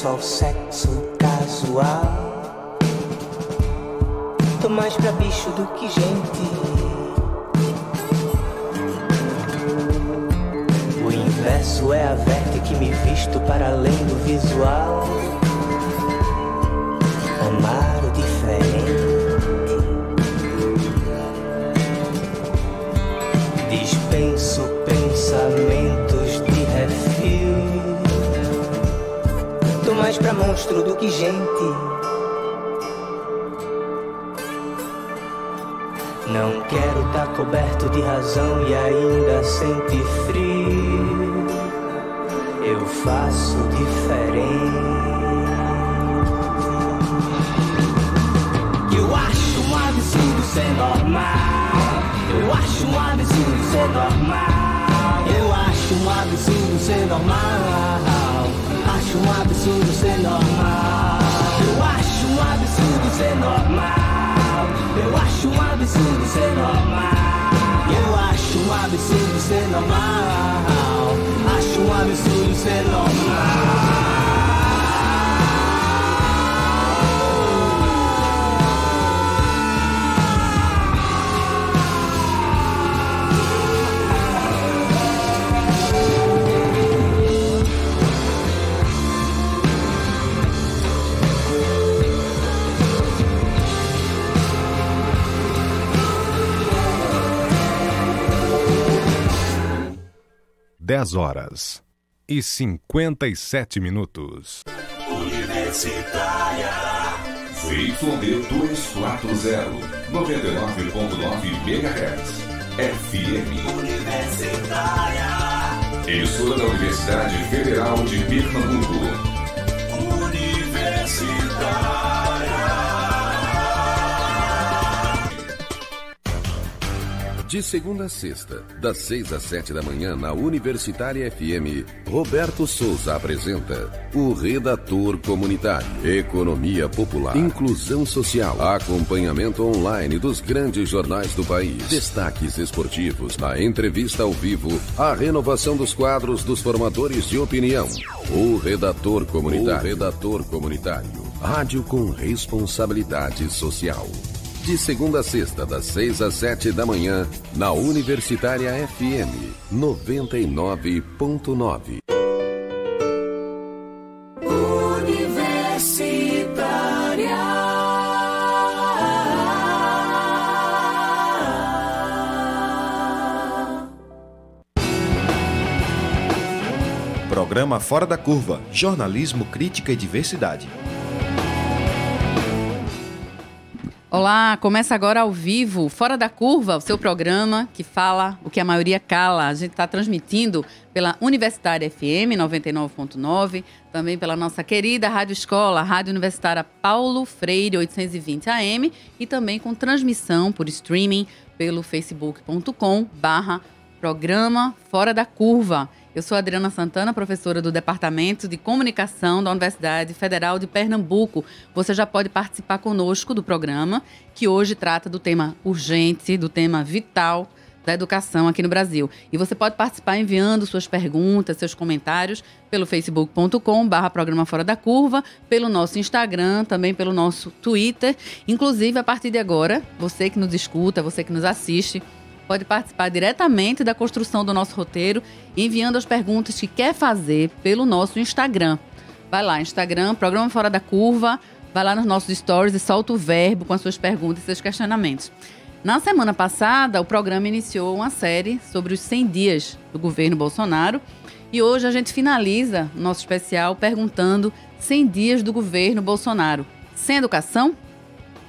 acesso ao sexo casual. Tô mais pra bicho do que gente. O inverso é a verte que me visto para além do visual. Amar o diferente. Dispenso pensamentos de refil. Tô mais pra monstro do que gente. Não quero tá coberto de razão e ainda sentir frio. Eu faço diferente. Eu acho um absurdo ser normal. Eu acho um absurdo ser normal. Eu acho um absurdo ser normal. Acho um absurdo ser normal. Eu acho um absurdo ser normal. Eu acho um absurdo ser normal. Eu acho um absurdo ser normal. Acho um absurdo ser normal. Dez horas e 57 minutos. Universitária ZYD 240 99.9 MHz FM Universitária, emissora da Universidade Federal de Pernambuco. Universitária. De segunda a sexta, das 6 às 7 da manhã, na Universitária FM, Roberto Souza apresenta o Redator Comunitário. Economia popular, inclusão social, acompanhamento online dos grandes jornais do país, destaques esportivos, a entrevista ao vivo, a renovação dos quadros dos formadores de opinião. O Redator Comunitário. O Redator Comunitário. Rádio com responsabilidade social. De segunda a sexta, das 6 às 7 da manhã, na Universitária FM 99.9. Universitária. Programa Fora da Curva, jornalismo, crítica e diversidade. Olá, começa agora ao vivo, Fora da Curva, o seu programa que fala o que a maioria cala. A gente está transmitindo pela Universitária FM 99.9, também pela nossa querida Rádio Escola, Rádio Universitária Paulo Freire 820 AM e também com transmissão por streaming pelo facebook.com/programa Fora da Curva. Eu sou Adriana Santana, professora do Departamento de Comunicação da Universidade Federal de Pernambuco. Você já pode participar conosco do programa, que hoje trata do tema urgente, do tema vital da educação aqui no Brasil. E você pode participar enviando suas perguntas, seus comentários pelo facebook.com/programa Fora da Curva, pelo nosso Instagram, também pelo nosso Twitter. Inclusive, a partir de agora, você que nos escuta, você que nos assiste, pode participar diretamente da construção do nosso roteiro, enviando as perguntas que quer fazer pelo nosso Instagram. Vai lá, Instagram, Programa Fora da Curva, vai lá nos nossos stories e solta o verbo com as suas perguntas e seus questionamentos. Na semana passada, o programa iniciou uma série sobre os 100 dias do governo Bolsonaro e hoje a gente finaliza o nosso especial perguntando 100 dias do governo Bolsonaro. Sem educação?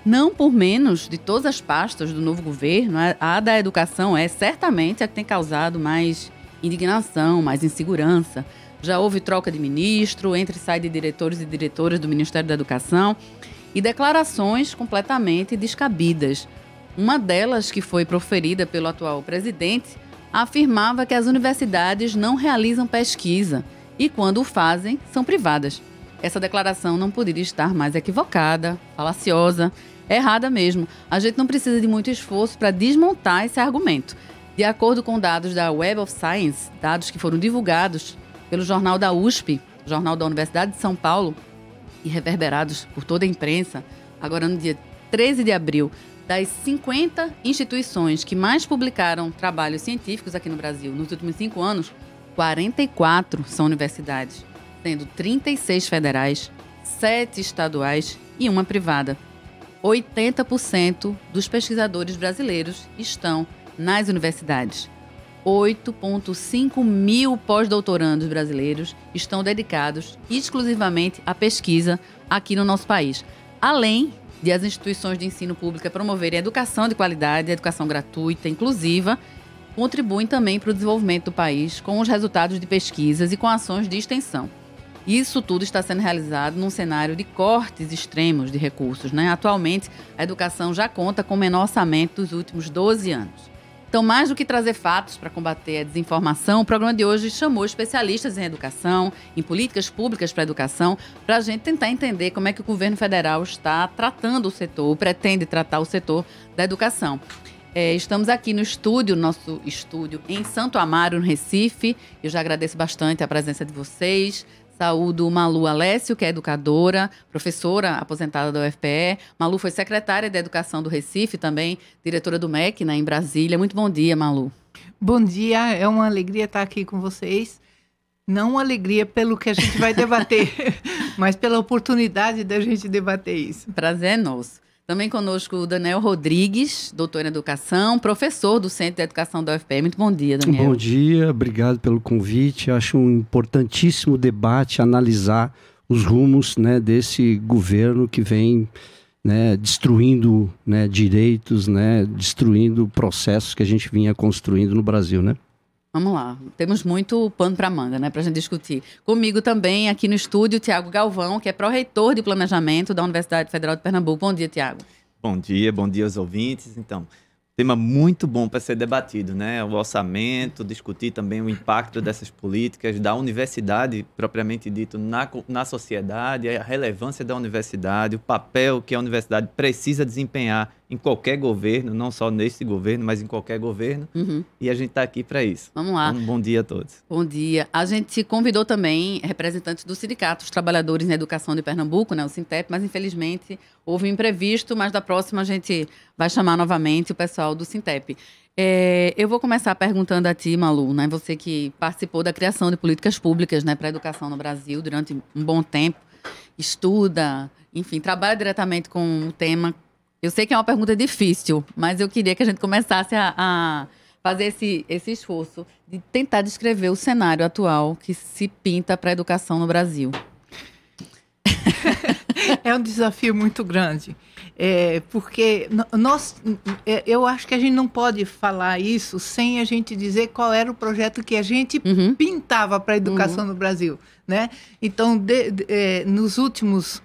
Não por menos de todas as pastas do novo governo, a da educação é certamente a que tem causado mais indignação, mais insegurança. Já houve troca de ministro, entra e sai de diretores e diretoras do Ministério da Educação e declarações completamente descabidas. Uma delas, que foi proferida pelo atual presidente, afirmava que as universidades não realizam pesquisa e, quando o fazem, são privadas. Essa declaração não poderia estar mais equivocada, falaciosa, errada mesmo. A gente não precisa de muito esforço para desmontar esse argumento. De acordo com dados da Web of Science, dados que foram divulgados pelo jornal da USP, Jornal da Universidade de São Paulo, e reverberados por toda a imprensa, agora no dia 13 de abril, das 50 instituições que mais publicaram trabalhos científicos aqui no Brasil nos últimos 5 anos, 44 são universidades, sendo 36 federais, 7 estaduais e uma privada. 80% dos pesquisadores brasileiros estão nas universidades. 8,5 mil pós-doutorandos brasileiros estão dedicados exclusivamente à pesquisa aqui no nosso país. Além de as instituições de ensino público promoverem a educação de qualidade, a educação gratuita, inclusiva, contribuem também para o desenvolvimento do país com os resultados de pesquisas e com ações de extensão. Isso tudo está sendo realizado num cenário de cortes extremos de recursos, né? Atualmente, a educação já conta com o menor orçamento dos últimos 12 anos. Então, mais do que trazer fatos para combater a desinformação, o programa de hoje chamou especialistas em educação, em políticas públicas para a educação, para a gente tentar entender como é que o governo federal está tratando o setor, pretende tratar o setor da educação. Estamos aqui no estúdio, nosso estúdio em Santo Amaro, no Recife. Eu já agradeço bastante a presença de vocês. Saúdo Malu Alessio, que é educadora, professora aposentada da UFPE. Malu foi secretária de Educação do Recife, também diretora do MEC, né, em Brasília. Muito bom dia, Malu. Bom dia, é uma alegria estar aqui com vocês. Não uma alegria pelo que a gente vai debater, mas pela oportunidade da gente debater isso. Prazer é nosso. Também conosco o Daniel Rodrigues, doutor em Educação, professor do Centro de Educação da UFPE. Muito bom dia, Daniel. Bom dia, obrigado pelo convite. Acho um importantíssimo debate analisar os rumos, né, desse governo que vem, né, destruindo, né, direitos, né, destruindo processos que a gente vinha construindo no Brasil, né? Vamos lá, temos muito pano para manga, né, para a gente discutir. Comigo também, aqui no estúdio, Tiago Galvão, que é pró-reitor de Planejamento da Universidade Federal de Pernambuco. Bom dia, Tiago. Bom dia aos ouvintes. Então, tema muito bom para ser debatido, né? O orçamento, discutir também o impacto dessas políticas, da universidade, propriamente dito, na sociedade, a relevância da universidade, o papel que a universidade precisa desempenhar em qualquer governo, não só nesse governo, mas em qualquer governo. E a gente está aqui para isso. Vamos lá. Então, bom dia a todos. Bom dia. A gente convidou também representantes do Sindicato dos Trabalhadores na Educação de Pernambuco, né, o Sintep, mas infelizmente houve um imprevisto, mas da próxima a gente vai chamar novamente o pessoal do Sintep. Eu vou começar perguntando a ti, Malu, né, você que participou da criação de políticas públicas, né, para a educação no Brasil durante um bom tempo, estuda, enfim, trabalha diretamente com o tema. Eu sei que é uma pergunta difícil, mas eu queria que a gente começasse a fazer esse esforço de tentar descrever o cenário atual que se pinta para a educação no Brasil. É um desafio muito grande, porque eu acho que a gente não pode falar isso sem a gente dizer qual era o projeto que a gente pintava para a educação no Brasil, né? Então, nos últimos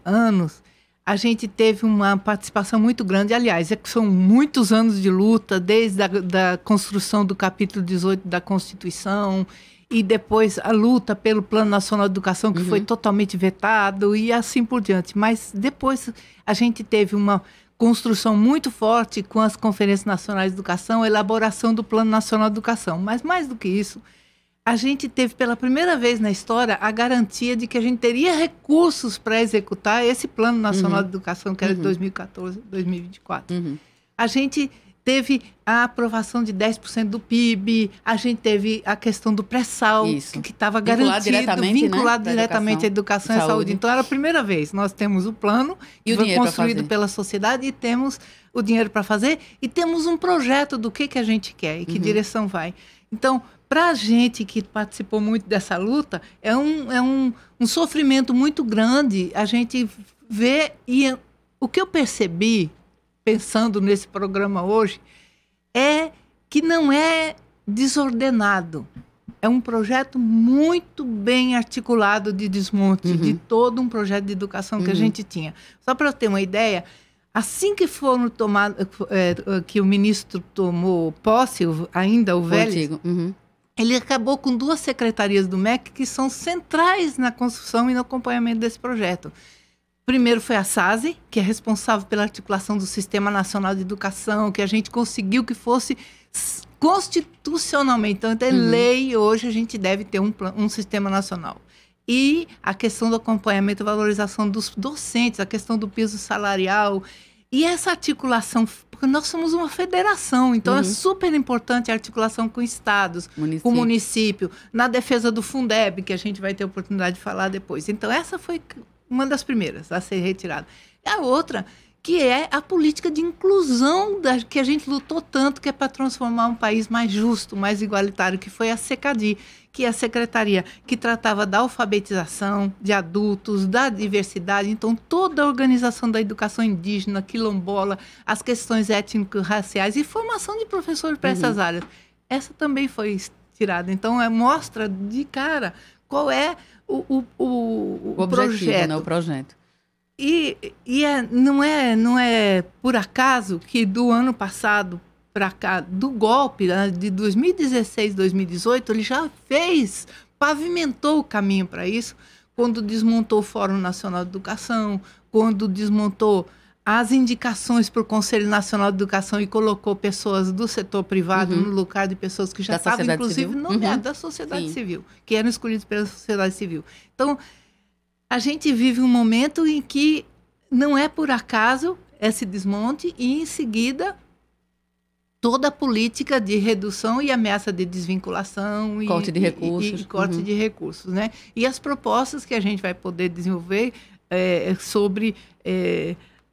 anos, a gente teve uma participação muito grande. Aliás, são muitos anos de luta, desde a construção do capítulo 18 da Constituição, e depois a luta pelo Plano Nacional de Educação, que foi totalmente vetado, e assim por diante. Mas depois a gente teve uma construção muito forte com as Conferências Nacionais de Educação, a elaboração do Plano Nacional de Educação. Mas mais do que isso, a gente teve pela primeira vez na história a garantia de que a gente teria recursos para executar esse Plano Nacional de Educação, que era de 2014 a 2024. A gente teve a aprovação de 10% do PIB, a gente teve a questão do pré-sal, que estava garantido, vinculado diretamente à educação e saúde. Então, era a primeira vez. Nós temos o plano, que foi construído pela sociedade, e temos o dinheiro para fazer, e temos um projeto do que a gente quer e que direção vai. Então, para a gente que participou muito dessa luta, é um sofrimento muito grande a gente ver. E o que eu percebi, pensando nesse programa hoje, é que não é desordenado. É um projeto muito bem articulado de desmonte de todo um projeto de educação que a gente tinha. Só para eu ter uma ideia, assim que foram tomados, que o ministro tomou posse, ainda o Vélez, ele acabou com 2 secretarias do MEC que são centrais na construção e no acompanhamento desse projeto. Primeiro foi a SASE, que é responsável pela articulação do Sistema Nacional de Educação, que a gente conseguiu que fosse constitucionalmente. Então, lei, hoje a gente deve ter um sistema nacional. e a questão do acompanhamento e valorização dos docentes, a questão do piso salarial e essa articulação, porque nós somos uma federação, então é super importante a articulação com estados, com o município, na defesa do Fundeb, que a gente vai ter oportunidade de falar depois. Então essa foi uma das primeiras a ser retirada. E a outra, que é a política de inclusão que a gente lutou tanto, que é para transformar um país mais justo, mais igualitário, que foi a SECADI, que é a secretaria que tratava da alfabetização de adultos, da diversidade, então toda a organização da educação indígena, quilombola, as questões étnico-raciais e formação de professores para essas áreas. Essa também foi tirada. Então, mostra de cara qual é o projeto. Né, o projeto. Não é por acaso que do ano passado para cá, do golpe, né, de 2016, 2018, ele já pavimentou o caminho para isso, quando desmontou o Fórum Nacional de Educação, quando desmontou as indicações para o Conselho Nacional de Educação e colocou pessoas do setor privado no lugar de pessoas que já estavam, inclusive, da sociedade civil, que eram escolhidas pela sociedade civil. Então, a gente vive um momento em que não é por acaso esse desmonte e, em seguida, toda a política de redução e ameaça de desvinculação corte de recursos. E corte de recursos, né? E as propostas que a gente vai poder desenvolver sobre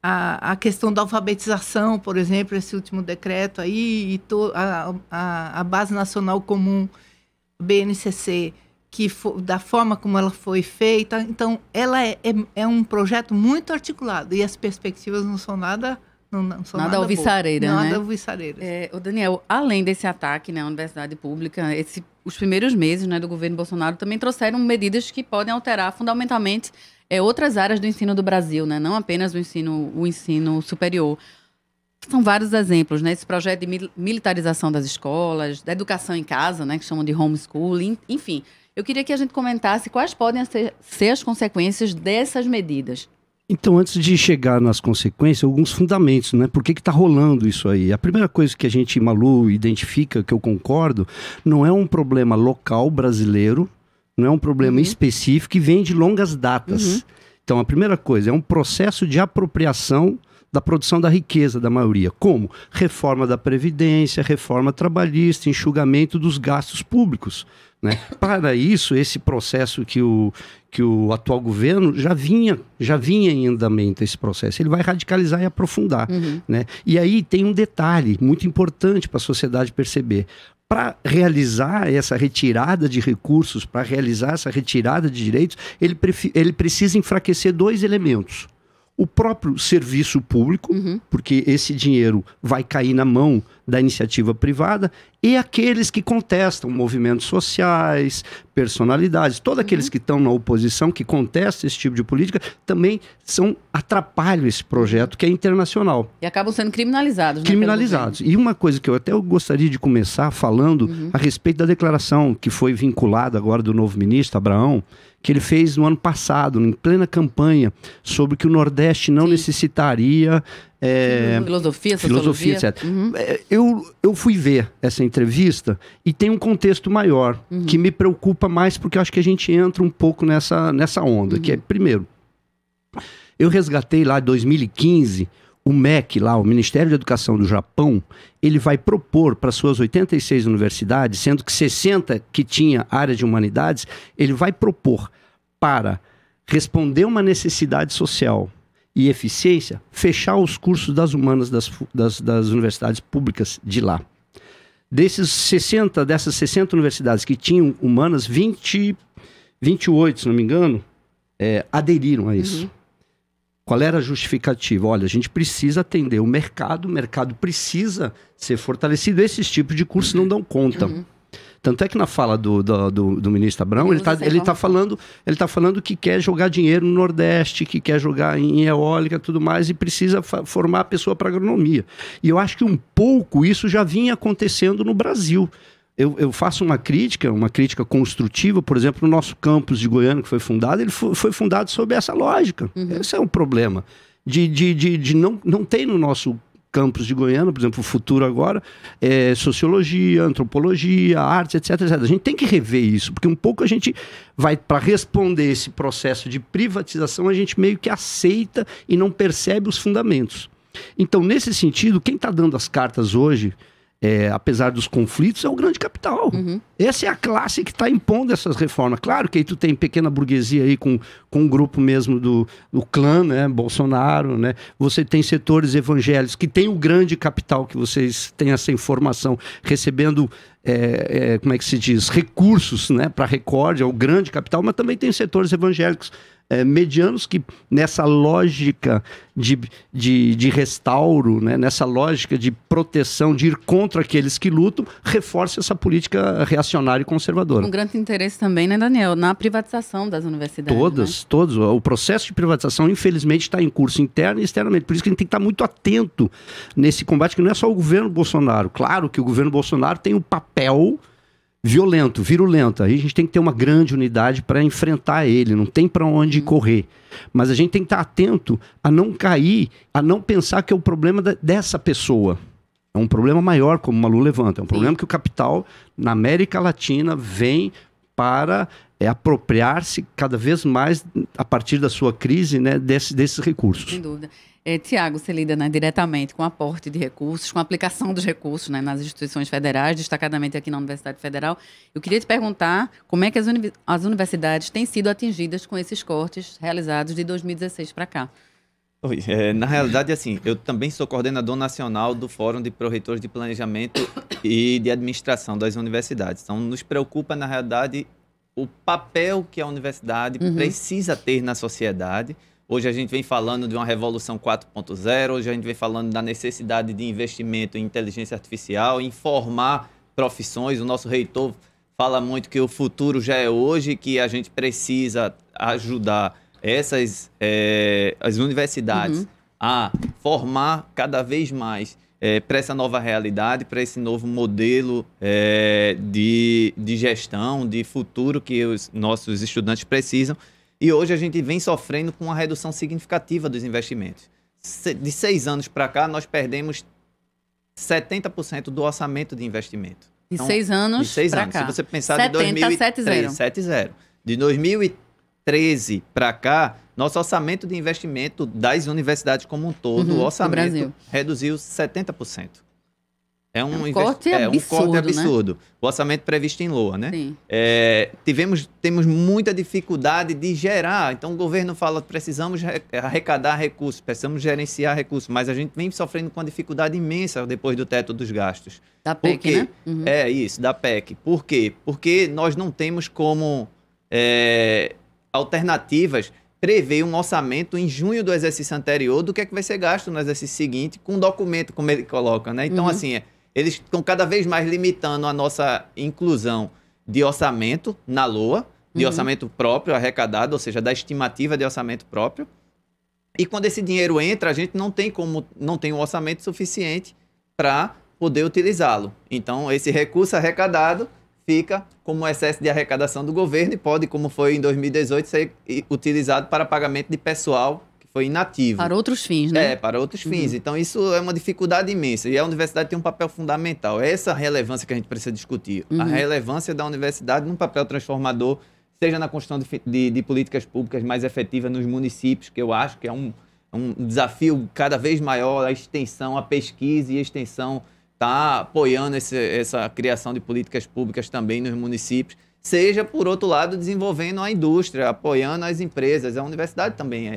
a questão da alfabetização, por exemplo, esse último decreto aí, e a Base Nacional Comum, BNCC, da forma como ela foi feita. Então, ela é um projeto muito articulado e as perspectivas não são nada alvissareira, né? Nada alvissareira. Daniel, além desse ataque, né, à universidade pública, os primeiros meses, né, do governo Bolsonaro também trouxeram medidas que podem alterar fundamentalmente outras áreas do ensino do Brasil, né? Não apenas o ensino superior. São vários exemplos, né? Esse projeto de militarização das escolas, da educação em casa, né, que chamam de homeschooling, enfim. Eu queria que a gente comentasse quais podem ser as consequências dessas medidas. Então, antes de chegar nas consequências, alguns fundamentos, né? Por que está rolando isso aí? A primeira coisa que a gente, Malu, identifica, que eu concordo, não é um problema local brasileiro, não é um problema específico que vem de longas datas. Então, a primeira coisa é um processo de apropriação da produção da riqueza da maioria. Como? Reforma da Previdência, reforma trabalhista, enxugamento dos gastos públicos, né? Para isso, esse processo que o atual governo já vinha em andamento, esse processo. Ele vai radicalizar e aprofundar, né? E aí tem um detalhe muito importante para a sociedade perceber. Para realizar essa retirada de recursos, para realizar essa retirada de direitos, ele precisa enfraquecer dois elementos. O próprio serviço público, porque esse dinheiro vai cair na mão da iniciativa privada, e aqueles que contestam movimentos sociais, personalidades, todos aqueles que estão na oposição, que contestam esse tipo de política, também atrapalham esse projeto que é internacional. E acabam sendo criminalizados. Criminalizados. E uma coisa que eu até gostaria de começar falando a respeito da declaração que foi vinculada agora do novo ministro, Abraão, que ele fez no ano passado, em plena campanha, sobre que o Nordeste não necessitaria... filosofia, etc. Eu fui ver essa entrevista e tem um contexto maior, que me preocupa mais, porque eu acho que a gente entra um pouco nessa onda, que é, primeiro, eu resgatei lá em 2015... O MEC lá, o Ministério da Educação do Japão, ele vai propor para suas 86 universidades, sendo que 60 que tinha área de humanidades, ele vai propor para responder uma necessidade social e eficiência, fechar os cursos das humanas das universidades públicas de lá. Dessas 60 universidades que tinham humanas, 28, se não me engano, aderiram a isso. Qual era a justificativa? Olha, a gente precisa atender o mercado precisa ser fortalecido, esses tipos de cursos não dão conta. Tanto é que na fala do ministro Abraão, ele tá falando que quer jogar dinheiro no Nordeste, que quer jogar em eólica e tudo mais, e precisa formar a pessoa para agronomia. E eu acho que um pouco isso já vinha acontecendo no Brasil. Eu faço uma crítica construtiva, por exemplo, no nosso campus de Goiânia, que foi fundado, ele foi fundado sob essa lógica. Esse é um problema. De não ter no nosso campos de Goiânia, por exemplo, o futuro agora, é sociologia, antropologia, artes, etc, etc. A gente tem que rever isso, porque um pouco a gente vai, para responder esse processo de privatização, a gente meio que aceita e não percebe os fundamentos. Então, nesse sentido, quem está dando as cartas hoje, apesar dos conflitos, é o grande capital. Essa é a classe que está impondo essas reformas. Claro que aí tu tem pequena burguesia aí com um grupo mesmo do clã, né, Bolsonaro, né? Você tem setores evangélicos que tem o grande capital, que vocês têm essa informação, recebendo, como é que se diz, recursos, né, para recorde, é o grande capital, mas também tem setores evangélicos medianos que, nessa lógica de restauro, né, nessa lógica de proteção, de ir contra aqueles que lutam, reforça essa política reacionária e conservadora. Um grande interesse também, né, Daniel, na privatização das universidades. Todos. O processo de privatização, infelizmente, está em curso interno e externamente. Por isso que a gente tem que estar muito atento nesse combate, que não é só o governo Bolsonaro. Claro que o governo Bolsonaro tem um papel violento, virulento. Aí a gente tem que ter uma grande unidade para enfrentar ele, não tem para onde correr. Mas a gente tem que estar atento a não cair, a não pensar que é o problema dessa pessoa. É um problema maior, como o Malu levanta. É um problema que o capital, na América Latina, vem para apropriar-se cada vez mais, a partir da sua crise, né, desses recursos. Sem dúvida. Tiago, você lida, né, diretamente com o aporte de recursos, com a aplicação dos recursos, né, nas instituições federais, destacadamente aqui na Universidade Federal. Eu queria te perguntar como é que as universidades têm sido atingidas com esses cortes realizados de 2016 para cá. Na realidade, assim, eu também sou coordenador nacional do Fórum de Pró-Reitores de Planejamento e de Administração das Universidades. Então, nos preocupa, na realidade, o papel que a universidade precisa ter na sociedade. Hoje a gente vem falando de uma revolução 4.0, hoje a gente vem falando da necessidade de investimento em inteligência artificial, em formar profissões. O nosso reitor fala muito que o futuro já é hoje, que a gente precisa ajudar as universidades a formar cada vez mais para essa nova realidade, para esse novo modelo de gestão, de futuro que os nossos estudantes precisam. E hoje a gente vem sofrendo com uma redução significativa dos investimentos. De 6 anos para cá, nós perdemos 70% do orçamento de investimento. De 6 anos para cá. Se você pensar de 2013, 7-0. De 2013 para cá, nosso orçamento de investimento das universidades como um todo, o orçamento reduziu 70%. É um corte absurdo. Né? O orçamento previsto em LOA, né? Sim. Temos muita dificuldade de gerar. Então, o governo fala, precisamos arrecadar recursos, precisamos gerenciar recursos, mas a gente vem sofrendo com uma dificuldade imensa depois do teto dos gastos. Da PEC, né? Isso, da PEC. Por quê? Porque nós não temos como alternativas prever um orçamento em junho do exercício anterior do que é que vai ser gasto no exercício seguinte com um documento, como ele coloca, né? Então, assim, eles estão cada vez mais limitando a nossa inclusão de orçamento na LOA, de orçamento próprio arrecadado, ou seja, da estimativa de orçamento próprio. E quando esse dinheiro entra, a gente não tem um orçamento suficiente para poder utilizá-lo. Então, esse recurso arrecadado fica como excesso de arrecadação do governo e pode, como foi em 2018, ser utilizado para pagamento de pessoal foi inativo. Para outros fins, né? Para outros fins. Então, isso é uma dificuldade imensa. E a universidade tem um papel fundamental. É essa relevância que a gente precisa discutir. A relevância da universidade num papel transformador, seja na construção de políticas públicas mais efetivas nos municípios, que eu acho que é um desafio cada vez maior, a extensão, a pesquisa e a extensão está apoiando essa criação de políticas públicas também nos municípios. Seja, por outro lado, desenvolvendo a indústria, apoiando as empresas. A universidade também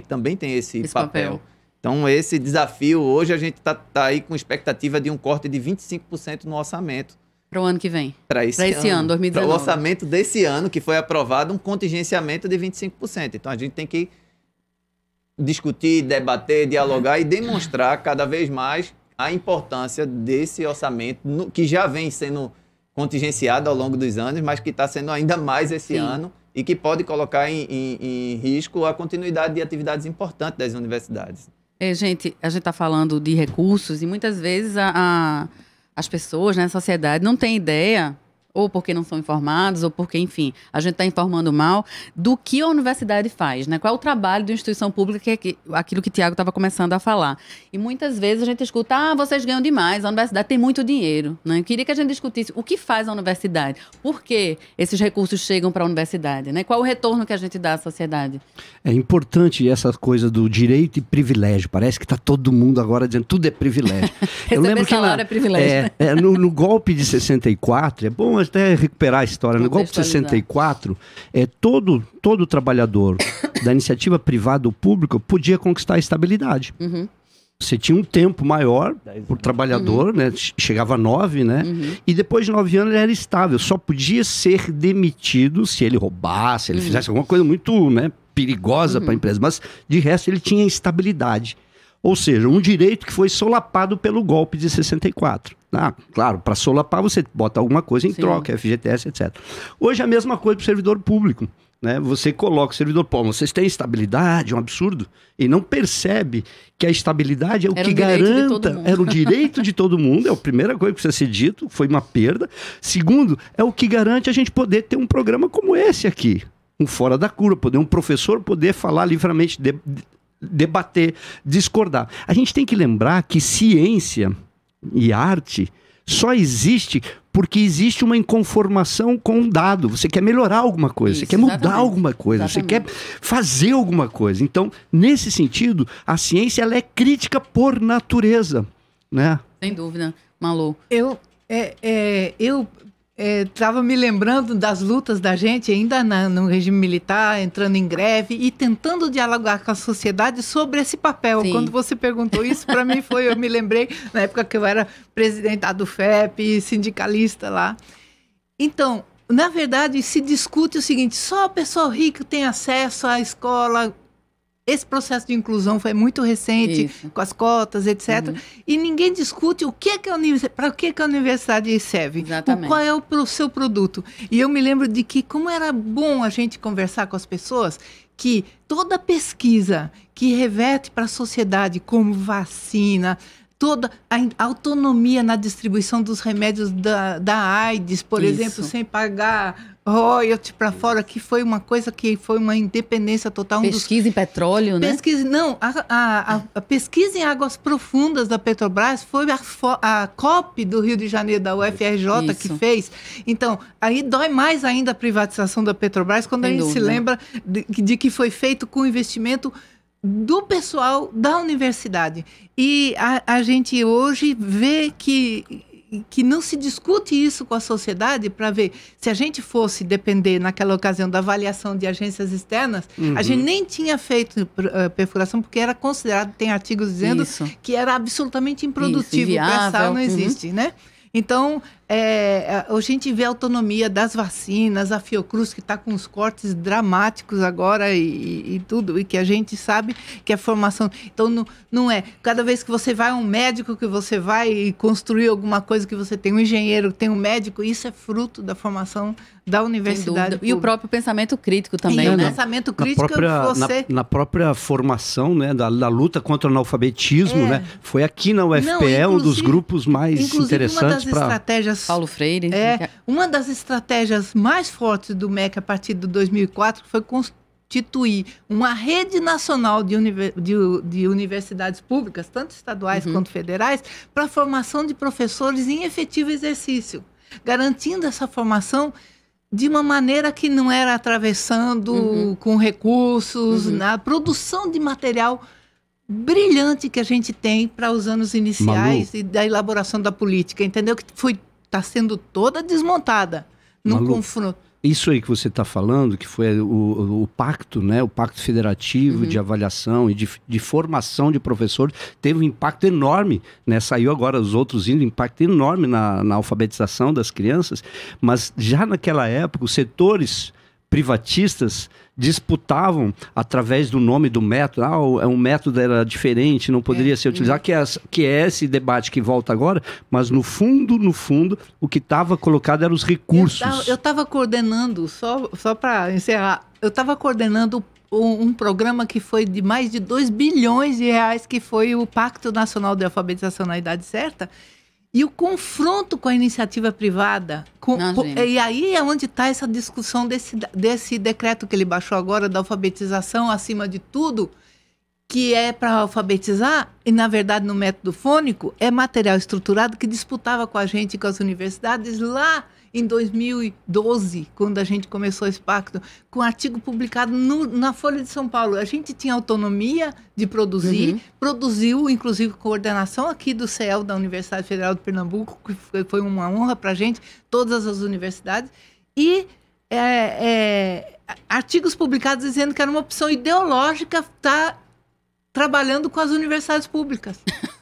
também tem esse papel. Então, esse desafio, hoje a gente está aí com expectativa de um corte de 25% no orçamento. Para o ano que vem? Para esse ano, 2019. Para o orçamento desse ano, que foi aprovado um contingenciamento de 25%. Então, a gente tem que discutir, debater, dialogar e demonstrar cada vez mais a importância desse orçamento, que já vem sendo contingenciado ao longo dos anos, mas que está sendo ainda mais esse ano e que pode colocar em risco a continuidade de atividades importantes das universidades. Gente, a gente está falando de recursos e muitas vezes as pessoas, né, a sociedade, não tem ideia ou porque não são informados, ou porque, enfim, a gente está informando mal, do que a universidade faz, né? Qual é o trabalho de instituição pública, que é aquilo que o Tiago estava começando a falar. E muitas vezes a gente escuta, vocês ganham demais, a universidade tem muito dinheiro, né? Eu queria que a gente discutisse o que faz a universidade, por que esses recursos chegam para a universidade, né? Qual o retorno que a gente dá à sociedade? É importante essa coisa do direito e privilégio. Parece que está todo mundo agora dizendo tudo é privilégio. Eu lembro que salário é privilégio. No golpe de 64, é bom até recuperar a história. No golpe de 64, todo trabalhador da iniciativa privada ou pública podia conquistar a estabilidade. Uhum. Você tinha um tempo maior por trabalhador, né? Chegava a 9, né? E depois de 9 anos ele era estável. Só podia ser demitido se ele roubasse, se ele fizesse alguma coisa muito, né, perigosa para a empresa. Mas, de resto, ele tinha estabilidade. Ou seja, um direito que foi solapado pelo golpe de 64. Claro, para solapar você bota alguma coisa em troca, FGTS, etc. Hoje é a mesma coisa para o servidor público. Né? Você coloca o servidor público, vocês têm estabilidade, é um absurdo, e não percebe que a estabilidade é o que garanta, era o direito de todo mundo, é a primeira coisa que precisa ser dito, foi uma perda. Segundo, é o que garante a gente poder ter um programa como esse aqui, um Fora da Curva, poder um professor poder falar livremente, debater, discordar. A gente tem que lembrar que ciência e arte só existe porque existe uma inconformação com um dado. Você quer melhorar alguma coisa, você quer mudar alguma coisa, você quer fazer alguma coisa. Então, nesse sentido, a ciência ela é crítica por natureza, né? Sem dúvida, Malu. Eu estava me lembrando das lutas da gente ainda no regime militar, entrando em greve e tentando dialogar com a sociedade sobre esse papel. Sim. Quando você perguntou isso, para mim eu me lembrei na época que eu era presidente da ADUFEP, sindicalista lá. Então, na verdade, se discute o seguinte, só a pessoa rica tem acesso à escola. Esse processo de inclusão foi muito recente, com as cotas, etc. E ninguém discute para o que a universidade serve. Exatamente. Qual é o seu produto. E eu me lembro de que, como era bom a gente conversar com as pessoas, que toda pesquisa que reverte para a sociedade, como vacina, toda a autonomia na distribuição dos remédios da AIDS, por exemplo, sem pagar royalty para fora, que foi uma coisa que foi uma independência total. Pesquisa em petróleo, né? A pesquisa em águas profundas da Petrobras foi a COP do Rio de Janeiro, da UFRJ, que fez. Então, aí dói mais ainda a privatização da Petrobras, quando a gente se lembra de que foi feito com investimento do pessoal da universidade. E a gente hoje vê que não se discute isso com a sociedade para ver se a gente fosse depender naquela ocasião da avaliação de agências externas, a gente nem tinha feito perfuração porque era considerado, tem artigos dizendo que era absolutamente improdutivo, pré-sal não existe, né? Então, a gente vê a autonomia das vacinas, a Fiocruz que está com os cortes dramáticos agora e tudo, e que a gente sabe que a formação... Então, não é... Cada vez que você vai a um médico, que você vai construir alguma coisa, que você tem um engenheiro, tem um médico, isso é fruto da formação da universidade. E o próprio pensamento crítico também, né? O pensamento crítico na própria formação, né, da luta contra o analfabetismo, né? Foi aqui na UFPE um dos grupos mais interessantes para... estratégias... Paulo Freire. Uma das estratégias mais fortes do MEC a partir de 2004 foi constituir uma rede nacional de universidades públicas, tanto estaduais quanto federais, para a formação de professores em efetivo exercício, garantindo essa formação de uma maneira que não era atravessando com recursos, na produção de material brilhante que a gente tem para os anos iniciais e da elaboração da política, entendeu? Que está sendo toda desmontada no confronto. Isso aí que você está falando, que foi o pacto, né? O pacto federativo de avaliação e de formação de professores, teve um impacto enorme, né? Saiu agora os outros indo, impacto enorme na alfabetização das crianças, mas já naquela época os setores privatistas disputavam através do nome do método, um método era diferente, não poderia ser utilizado, que é esse debate que volta agora, mas no fundo, o que estava colocado eram os recursos. Eu estava coordenando, só para encerrar, eu estava coordenando um programa que foi de mais de 2 bilhões de reais, que foi o Pacto Nacional de Alfabetização na Idade Certa, E o confronto com a iniciativa privada. E aí é onde está essa discussão desse decreto que ele baixou agora, da alfabetização acima de tudo, que é para alfabetizar, e na verdade no método fônico, é material estruturado que disputava com a gente, com as universidades, lá em 2012, quando a gente começou esse pacto, com um artigo publicado na Folha de São Paulo. A gente tinha autonomia de produzir, produziu, inclusive, coordenação aqui do CEL, da Universidade Federal de Pernambuco, que foi uma honra para a gente, todas as universidades, e artigos publicados dizendo que era uma opção ideológica estar trabalhando com as universidades públicas,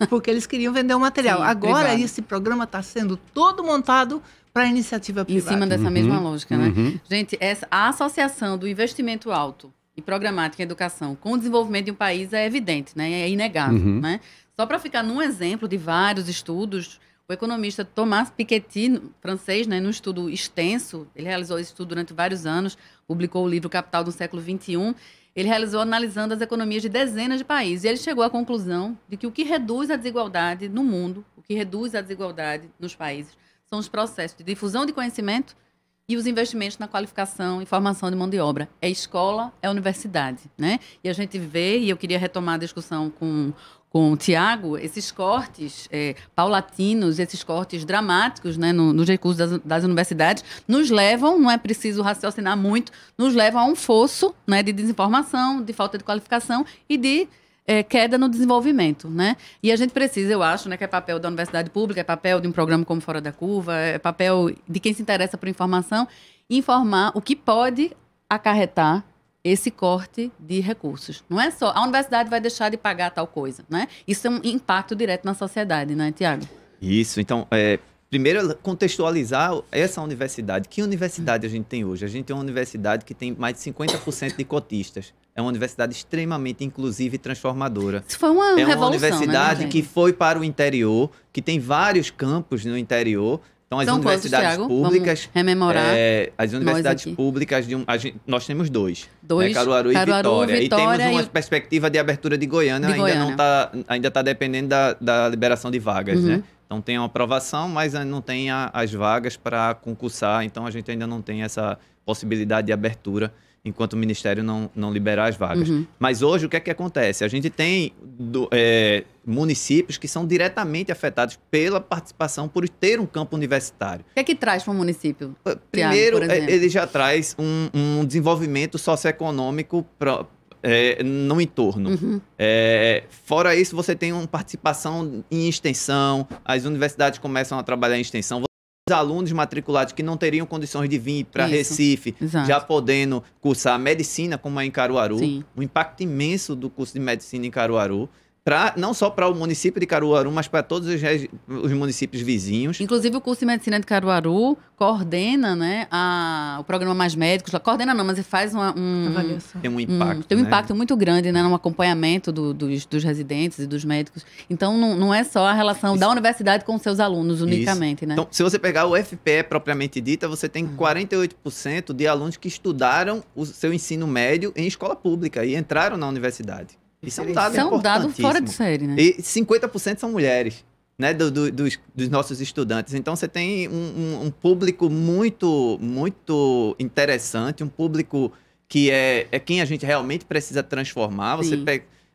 porque eles queriam vender o material. Sim, agora, privado. Esse programa está sendo todo montado para a iniciativa privada. Em cima dessa mesma lógica, né? Gente, a associação do investimento alto e programática em educação com o desenvolvimento de um país é evidente, né? É inegável, né? Só para ficar num exemplo de vários estudos, o economista Thomas Piketty, francês, né, num estudo extenso, ele realizou esse estudo durante vários anos, publicou o livro Capital do Século XXI, ele realizou analisando as economias de dezenas de países. E ele chegou à conclusão de que o que reduz a desigualdade no mundo, o que reduz a desigualdade nos países, são os processos de difusão de conhecimento e os investimentos na qualificação e formação de mão de obra. É escola, é universidade, né? E a gente vê, e eu queria retomar a discussão com o Tiago, esses cortes paulatinos, esses cortes dramáticos, né, nos recursos das universidades, nos levam, não é preciso raciocinar muito, nos levam a um fosso, né, de desinformação, de falta de qualificação e de queda no desenvolvimento, né? E a gente precisa, eu acho, né, que é papel da universidade pública, é papel de um programa como Fora da Curva, é papel de quem se interessa por informação, informar o que pode acarretar esse corte de recursos. Não é só a universidade vai deixar de pagar tal coisa, né? Isso é um impacto direto na sociedade, né, Tiago? Isso, então, primeiro contextualizar essa universidade. Que universidade a gente tem hoje? A gente tem uma universidade que tem mais de 50% de cotistas. É uma universidade extremamente inclusiva e transformadora. Isso foi uma revolução, uma universidade, né, que foi para o interior, que tem vários campos no interior. Então, as universidades públicas... Vamos rememorar. As universidades públicas, nós temos dois. Dois, Caruaru e Vitória. E temos uma perspectiva de abertura de Goiânia, ainda está dependendo da liberação de vagas, né? Então, tem uma aprovação, mas não tem as vagas para concursar. Então, a gente ainda não tem essa possibilidade de abertura enquanto o Ministério não liberar as vagas. Mas hoje, o que é que acontece? A gente tem municípios que são diretamente afetados pela participação por ter um campo universitário. O que é que traz para o município? Primeiro, ele já traz um desenvolvimento socioeconômico no entorno. Fora isso, você tem uma participação em extensão, as universidades começam a trabalhar em extensão, alunos matriculados que não teriam condições de vir para Recife, já podendo cursar medicina, como é em Caruaru. Sim. Um impacto imenso do curso de medicina em Caruaru, não só para o município de Caruaru, mas para todos os municípios vizinhos. Inclusive, o curso de medicina de Caruaru coordena, né, o programa Mais Médicos. Coordena não, mas ele faz avaliação. Tem um impacto. Tem um impacto muito grande, né, no acompanhamento dos residentes e dos médicos. Então, não é só a relação da universidade com seus alunos unicamente, né? Então, se você pegar o FPE propriamente dita, você tem 48% de alunos que estudaram o seu ensino médio em escola pública e entraram na universidade. Isso é um dado importantíssimo. É um dado fora de série, né? E 50% são mulheres, né, dos nossos estudantes. Então, você tem um público muito, muito interessante, um público que é quem a gente realmente precisa transformar.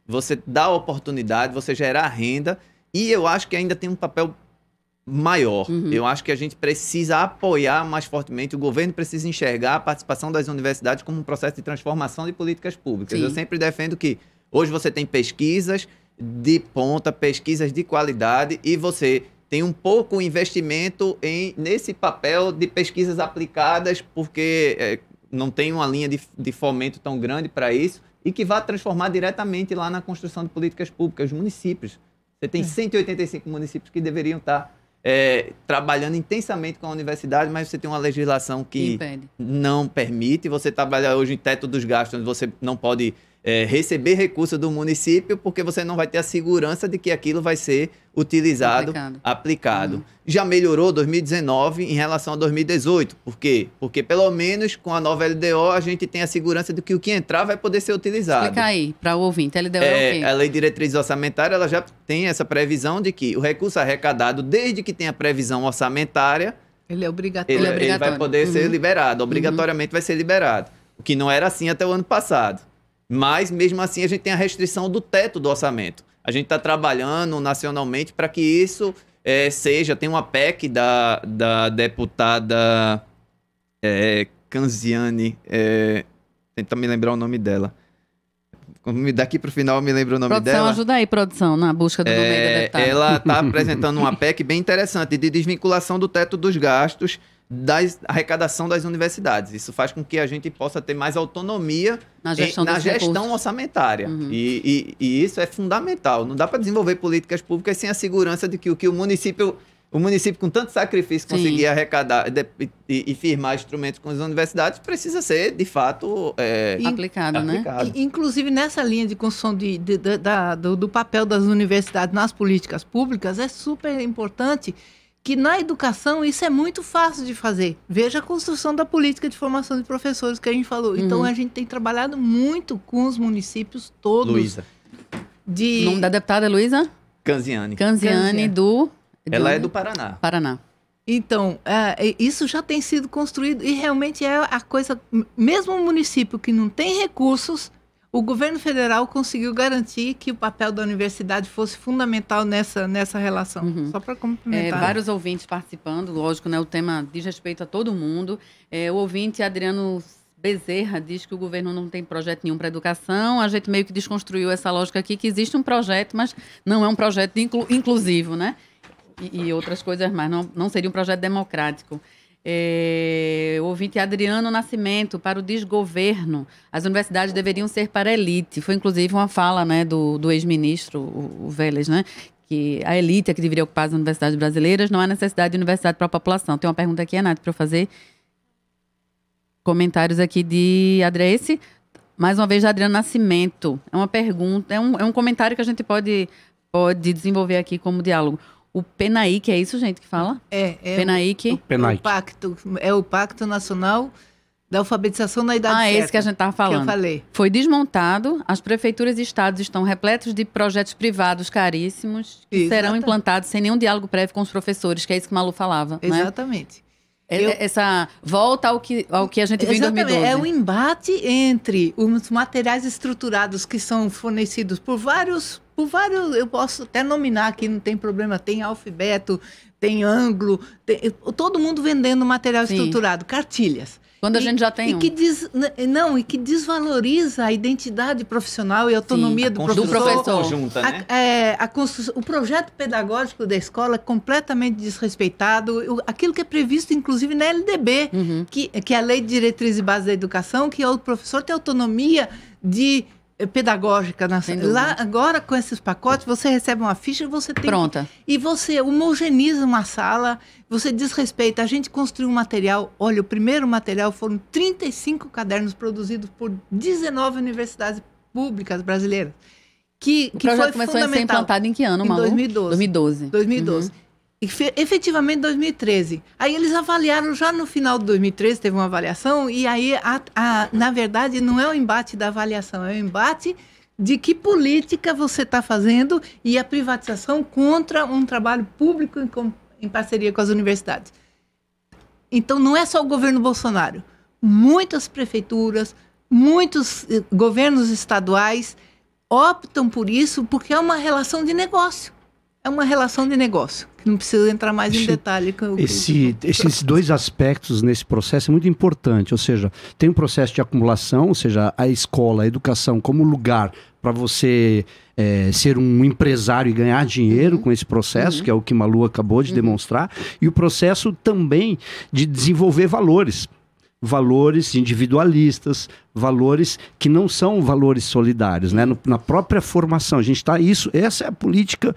Você dá oportunidade, você gerar renda. E eu acho que ainda tem um papel maior. Eu acho que a gente precisa apoiar mais fortemente, o governo precisa enxergar a participação das universidades como um processo de transformação de políticas públicas. Sim. Eu sempre defendo que hoje você tem pesquisas de ponta, pesquisas de qualidade e você tem um pouco investimento nesse papel de pesquisas aplicadas porque não tem uma linha de fomento tão grande para isso e que vai transformar diretamente lá na construção de políticas públicas, os municípios. Você tem 185 municípios que deveriam estar trabalhando intensamente com a universidade, mas você tem uma legislação que não permite. Você trabalha hoje em teto dos gastos, onde você não pode receber recurso do município, porque você não vai ter a segurança de que aquilo vai ser utilizado, aplicado. Já melhorou 2019 em relação a 2018. Por quê? Porque pelo menos com a nova LDO a gente tem a segurança de que o que entrar vai poder ser utilizado. Explica aí para o ouvinte. A LDO é o quê? A Lei de Diretriz Orçamentária, ela já tem essa previsão de que o recurso arrecadado, desde que tenha previsão orçamentária, ele é obrigatório. Ele vai poder ser liberado, obrigatoriamente vai ser liberado. O que não era assim até o ano passado. Mas, mesmo assim, a gente tem a restrição do teto do orçamento. A gente está trabalhando nacionalmente para que isso tem uma PEC da deputada Canziani, tenta me lembrar o nome dela. Daqui para o final eu me lembro o nome dela. Produção, ajuda aí, produção, na busca do nome da deputada. Ela está apresentando uma PEC bem interessante de desvinculação do teto dos gastos da arrecadação das universidades. Isso faz com que a gente possa ter mais autonomia na gestão orçamentária. E isso é fundamental. Não dá para desenvolver políticas públicas sem a segurança de que o que o município com tanto sacrifício conseguir arrecadar e firmar instrumentos com as universidades precisa ser, de fato, aplicado, né? Inclusive, nessa linha de construção do papel das universidades nas políticas públicas, é super importante que na educação isso é muito fácil de fazer. Veja a construção da política de formação de professores que a gente falou. Então, a gente tem trabalhado muito com os municípios todos. Luísa. O nome da deputada é Luísa? Canziani. Ela é do Paraná. Paraná. Então, isso já tem sido construído e realmente é a coisa... Mesmo um município que não tem recursos, o governo federal conseguiu garantir que o papel da universidade fosse fundamental nessa relação. Só para complementar. Vários ouvintes participando, lógico, né? O tema diz respeito a todo mundo. O ouvinte Adriano Bezerra diz que o governo não tem projeto nenhum para educação. A gente meio que desconstruiu essa lógica aqui, que existe um projeto, mas não é um projeto inclusivo, né? E outras coisas mais. Não seria um projeto democrático. O ouvinte Adriano Nascimento, para o desgoverno, as universidades deveriam ser para a elite. Foi inclusive uma fala, né, do ex-ministro, o Vélez, né, que a elite é que deveria ocupar as universidades brasileiras, não há necessidade de universidade para a população. Tem uma pergunta aqui, Nath, para eu fazer. Comentários aqui de Adresse. Mais uma vez, de Adriano Nascimento. É uma pergunta, é um comentário que a gente pode desenvolver aqui como diálogo. O PENAIC, é isso, gente, que fala? PENAIC. É o Pacto Nacional da Alfabetização na Idade Certa. Esse que a gente estava falando. Que eu falei. Foi desmontado, as prefeituras e estados estão repletos de projetos privados caríssimos que serão implantados sem nenhum diálogo prévio com os professores, que é isso que o Malu falava. Exatamente. Né? Essa volta ao que a gente viu em 2012. É o embate entre os materiais estruturados que são fornecidos por vários, eu posso até nominar aqui, não tem problema, tem alfabeto, tem ângulo, todo mundo vendendo material estruturado, cartilhas. Quando a gente já tem e que desvaloriza a identidade profissional e a autonomia do professor. Conjunta, né? O projeto pedagógico da escola é completamente desrespeitado. Aquilo que é previsto, inclusive, na LDB, que é a Lei de Diretriz e Base da Educação, que o professor tem autonomia pedagógica. Lá, agora, com esses pacotes, você recebe uma ficha e você tem... Pronta. E você homogeniza uma sala, você desrespeita. A gente construiu um material... Olha, o primeiro material foram 35 cadernos produzidos por 19 universidades públicas brasileiras. O projeto começou a ser implantado em que ano, Malu? Em 2012. E efetivamente em 2013. Aí eles avaliaram já no final de 2013, teve uma avaliação, e aí, na verdade, não é o embate da avaliação, é o embate de que política você está fazendo e a privatização contra um trabalho público em parceria com as universidades. Então, não é só o governo Bolsonaro. Muitas prefeituras, muitos governos estaduais optam por isso porque é uma relação de negócio. Que não precisa entrar mais em detalhe. Esses dois aspectos nesse processo é muito importante, ou seja, tem um processo de acumulação, ou seja, a escola, a educação como lugar para você ser um empresário e ganhar dinheiro com esse processo, que é o que Malu acabou de demonstrar, e o processo também de desenvolver valores individualistas, valores que não são valores solidários, né? Na própria formação, a gente está essa é a política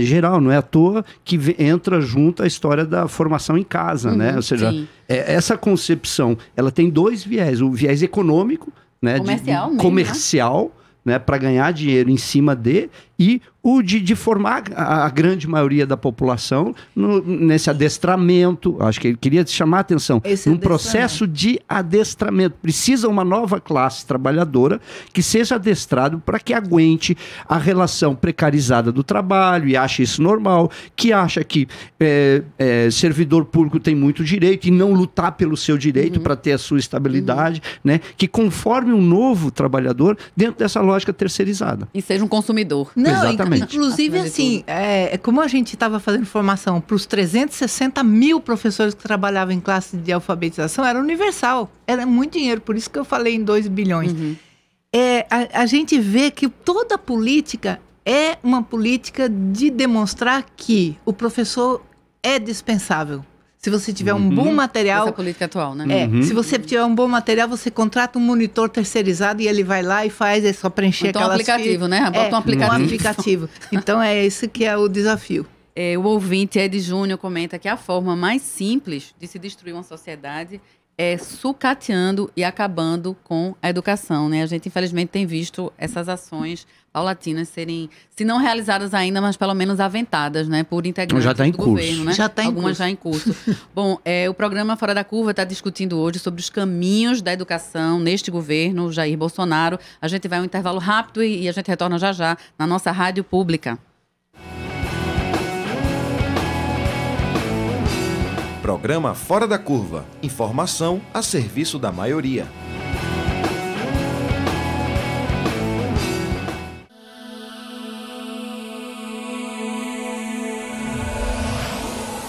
geral, não é à toa que entra junto a história da formação em casa, né? Ou seja, essa concepção, ela tem dois viés, o viés econômico, né, comercial, né, para ganhar dinheiro em cima e o de formar a grande maioria da população nesse adestramento. Acho que ele queria chamar a atenção. Um processo de adestramento. Precisa uma nova classe trabalhadora que seja adestrado para que aguente a relação precarizada do trabalho e ache isso normal, que acha que servidor público tem muito direito e não lutar pelo seu direito para ter a sua estabilidade, né? Que conforme um novo trabalhador dentro dessa lógica terceirizada. E seja um consumidor. Não, exatamente. Inclusive, assim, como a gente estava fazendo formação para os 360 mil professores que trabalhavam em classe de alfabetização, era universal. Era muito dinheiro, por isso que eu falei em 2 bilhões. A gente vê que toda política é uma política de demonstrar que o professor é dispensável. Se você tiver um bom material... Essa política atual, né? Se você tiver um bom material, você contrata um monitor terceirizado e ele vai lá e faz, é só preencher aquelas... Então, um aplicativo, né? Bota um aplicativo. Um aplicativo. Então, é esse que é o desafio. O ouvinte Ed Júnior comenta que a forma mais simples de se destruir uma sociedade é sucateando e acabando com a educação, né? A gente, infelizmente, tem visto essas ações paulatinas serem, se não realizadas ainda, mas pelo menos aventadas, né? Por integrantes do governo, né? Algumas já em curso. Bom, o programa Fora da Curva está discutindo hoje sobre os caminhos da educação neste governo, Jair Bolsonaro. A gente vai a um intervalo rápido e a gente retorna já na nossa rádio pública. Programa Fora da Curva. Informação a serviço da maioria.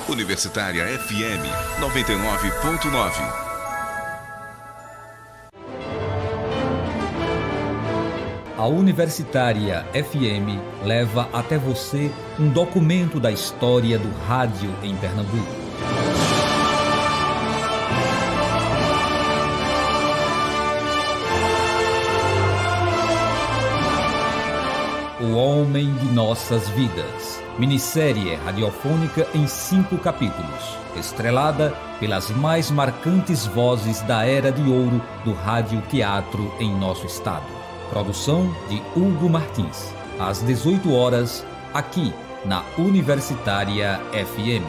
Universitária FM 99.9. A Universitária FM leva até você um documento da história do rádio em Pernambuco. O Homem de Nossas Vidas. Minissérie radiofônica em 5 capítulos. Estrelada pelas mais marcantes vozes da Era de Ouro do rádio-teatro em nosso estado. Produção de Hugo Martins. Às 18 horas, aqui na Universitária FM.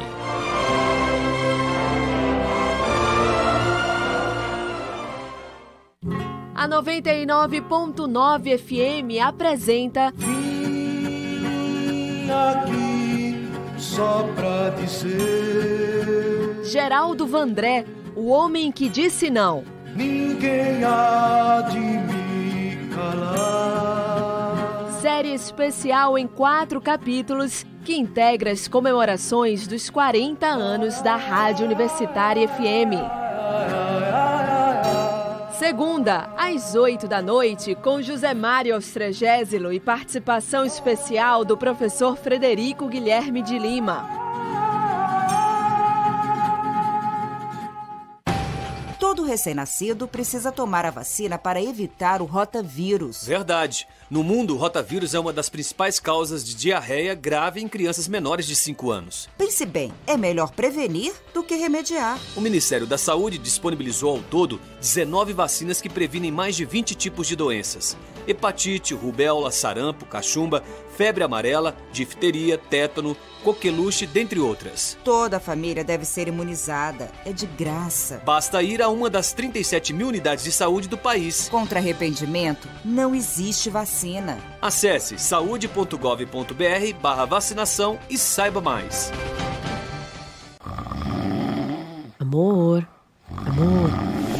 A 99.9 FM apresenta Vim aqui só pra dizer Geraldo Vandré, o homem que disse não. Ninguém há de me calar. Série especial em 4 capítulos que integra as comemorações dos 40 anos da Rádio Universitária FM. Segunda, às 8 da noite, com José Mário Austregésilo e participação especial do professor Frederico Guilherme de Lima. Todo recém-nascido precisa tomar a vacina para evitar o rotavírus. Verdade. No mundo, o rotavírus é uma das principais causas de diarreia grave em crianças menores de 5 anos. Pense bem, é melhor prevenir do que remediar. O Ministério da Saúde disponibilizou ao todo 19 vacinas que previnem mais de 20 tipos de doenças. Hepatite, rubéola, sarampo, cachumba, febre amarela, difteria, tétano, coqueluche, dentre outras. Toda a família deve ser imunizada. É de graça. Basta ir a uma das 37 mil unidades de saúde do país. Contra arrependimento, não existe vacina. Acesse saude.gov.br/vacinação e saiba mais. Amor,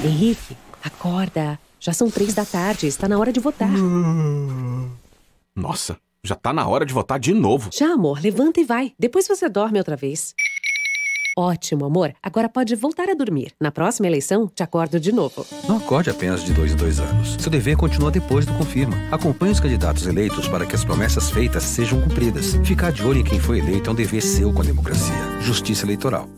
Henrique, acorda. Já são 3 da tarde, está na hora de votar. Nossa, já tá na hora de votar de novo. Já, amor, levanta e vai. Depois você dorme outra vez. Ótimo, amor. Agora pode voltar a dormir. Na próxima eleição, te acordo de novo. Não acorde apenas de 2 em 2 anos. Seu dever continua depois do confirma. Acompanhe os candidatos eleitos para que as promessas feitas sejam cumpridas. Ficar de olho em quem foi eleito é um dever seu com a democracia. Justiça Eleitoral.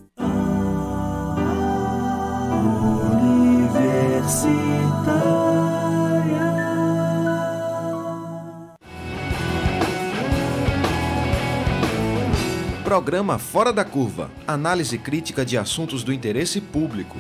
Programa Fora da Curva. Análise crítica de assuntos do interesse público.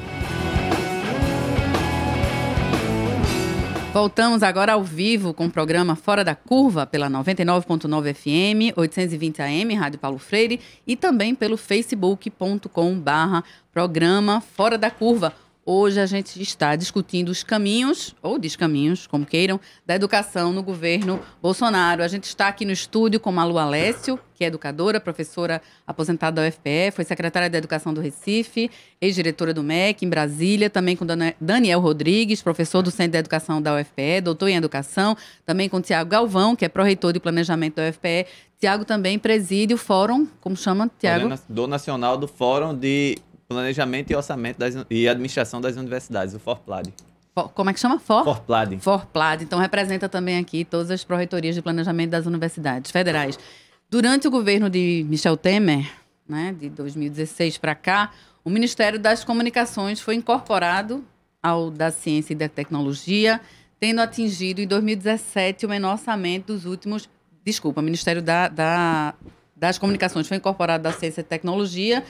Voltamos agora ao vivo com o programa Fora da Curva pela 99.9 FM, 820 AM, Rádio Paulo Freire, e também pelo facebook.com/programa Fora da Curva. Hoje a gente está discutindo os caminhos, ou descaminhos, como queiram, da educação no governo Bolsonaro. A gente está aqui no estúdio com Malu Alessio, que é educadora, professora aposentada da UFPE, foi secretária de Educação do Recife, ex-diretora do MEC em Brasília, também com Daniel Rodrigues, professor do Centro de Educação da UFPE, doutor em Educação, também com Tiago Galvão, que é pró-reitor de Planejamento da UFPE. Tiago também preside o Fórum, como chama, Tiago? Coordenador Nacional do Fórum de Planejamento e Orçamento e Administração das Universidades, o FORPLAD. Como é que chama? FORPLAD. FORPLAD. Então, representa também aqui todas as pró-reitorias de planejamento das universidades federais. Durante o governo de Michel Temer, né, de 2016 para cá, o Ministério das Comunicações foi incorporado ao da Ciência e da Tecnologia, tendo atingido em 2017 o menor orçamento dos últimos... Desculpa, o Ministério das Comunicações foi incorporado da Ciência e Tecnologia,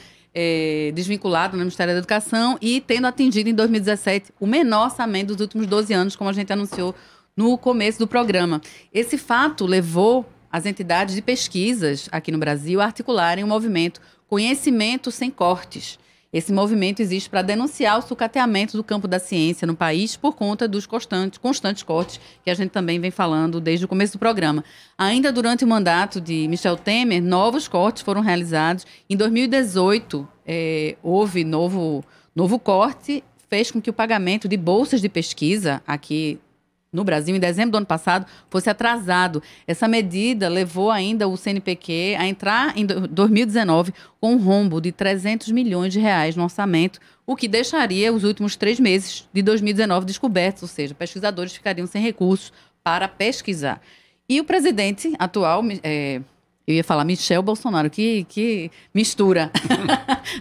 desvinculado no Ministério da Educação e tendo atingido em 2017 o menor orçamento dos últimos 12 anos, como a gente anunciou no começo do programa. Esse fato levou as entidades de pesquisas aqui no Brasil a articularem o movimento Conhecimento Sem Cortes. Esse movimento existe para denunciar o sucateamento do campo da ciência no país por conta dos constantes cortes que a gente também vem falando desde o começo do programa. Ainda durante o mandato de Michel Temer, novos cortes foram realizados. Em 2018, houve novo corte, fez com que o pagamento de bolsas de pesquisa aqui no Brasil, em dezembro do ano passado, fosse atrasado. Essa medida levou ainda o CNPq a entrar em 2019 com um rombo de 300 milhões de reais no orçamento, o que deixaria os últimos 3 meses de 2019 descobertos, ou seja, pesquisadores ficariam sem recursos para pesquisar. E o presidente atual, eu ia falar Michel Bolsonaro, que mistura.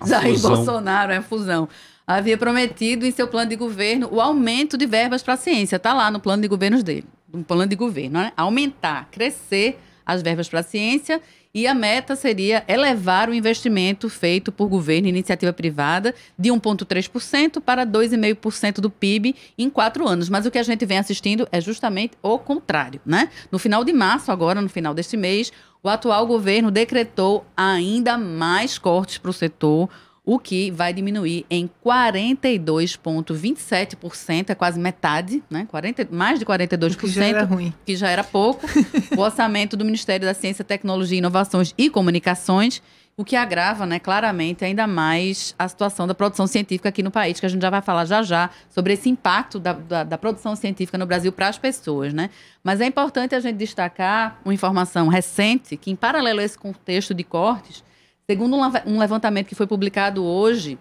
Jair Bolsonaro, é fusão. Havia prometido em seu plano de governo o aumento de verbas para a ciência. Está lá no plano de governo dele. No plano de governo, né? Aumentar, crescer as verbas para a ciência, e a meta seria elevar o investimento feito por governo e iniciativa privada de 1,3% para 2,5% do PIB em 4 anos. Mas o que a gente vem assistindo é justamente o contrário, né? No final de março, agora no final deste mês, o atual governo decretou ainda mais cortes para o setor, o que vai diminuir em 42,27%, é quase metade, né? Mais de 42%, que já era ruim. Que já era pouco, o orçamento do Ministério da Ciência, Tecnologia, Inovações e Comunicações, o que agrava, né, claramente ainda mais a situação da produção científica aqui no país, que a gente já vai falar já sobre esse impacto da produção científica no Brasil para as pessoas, né? Mas é importante a gente destacar uma informação recente, que em paralelo a esse contexto de cortes, segundo um levantamento que foi publicado hoje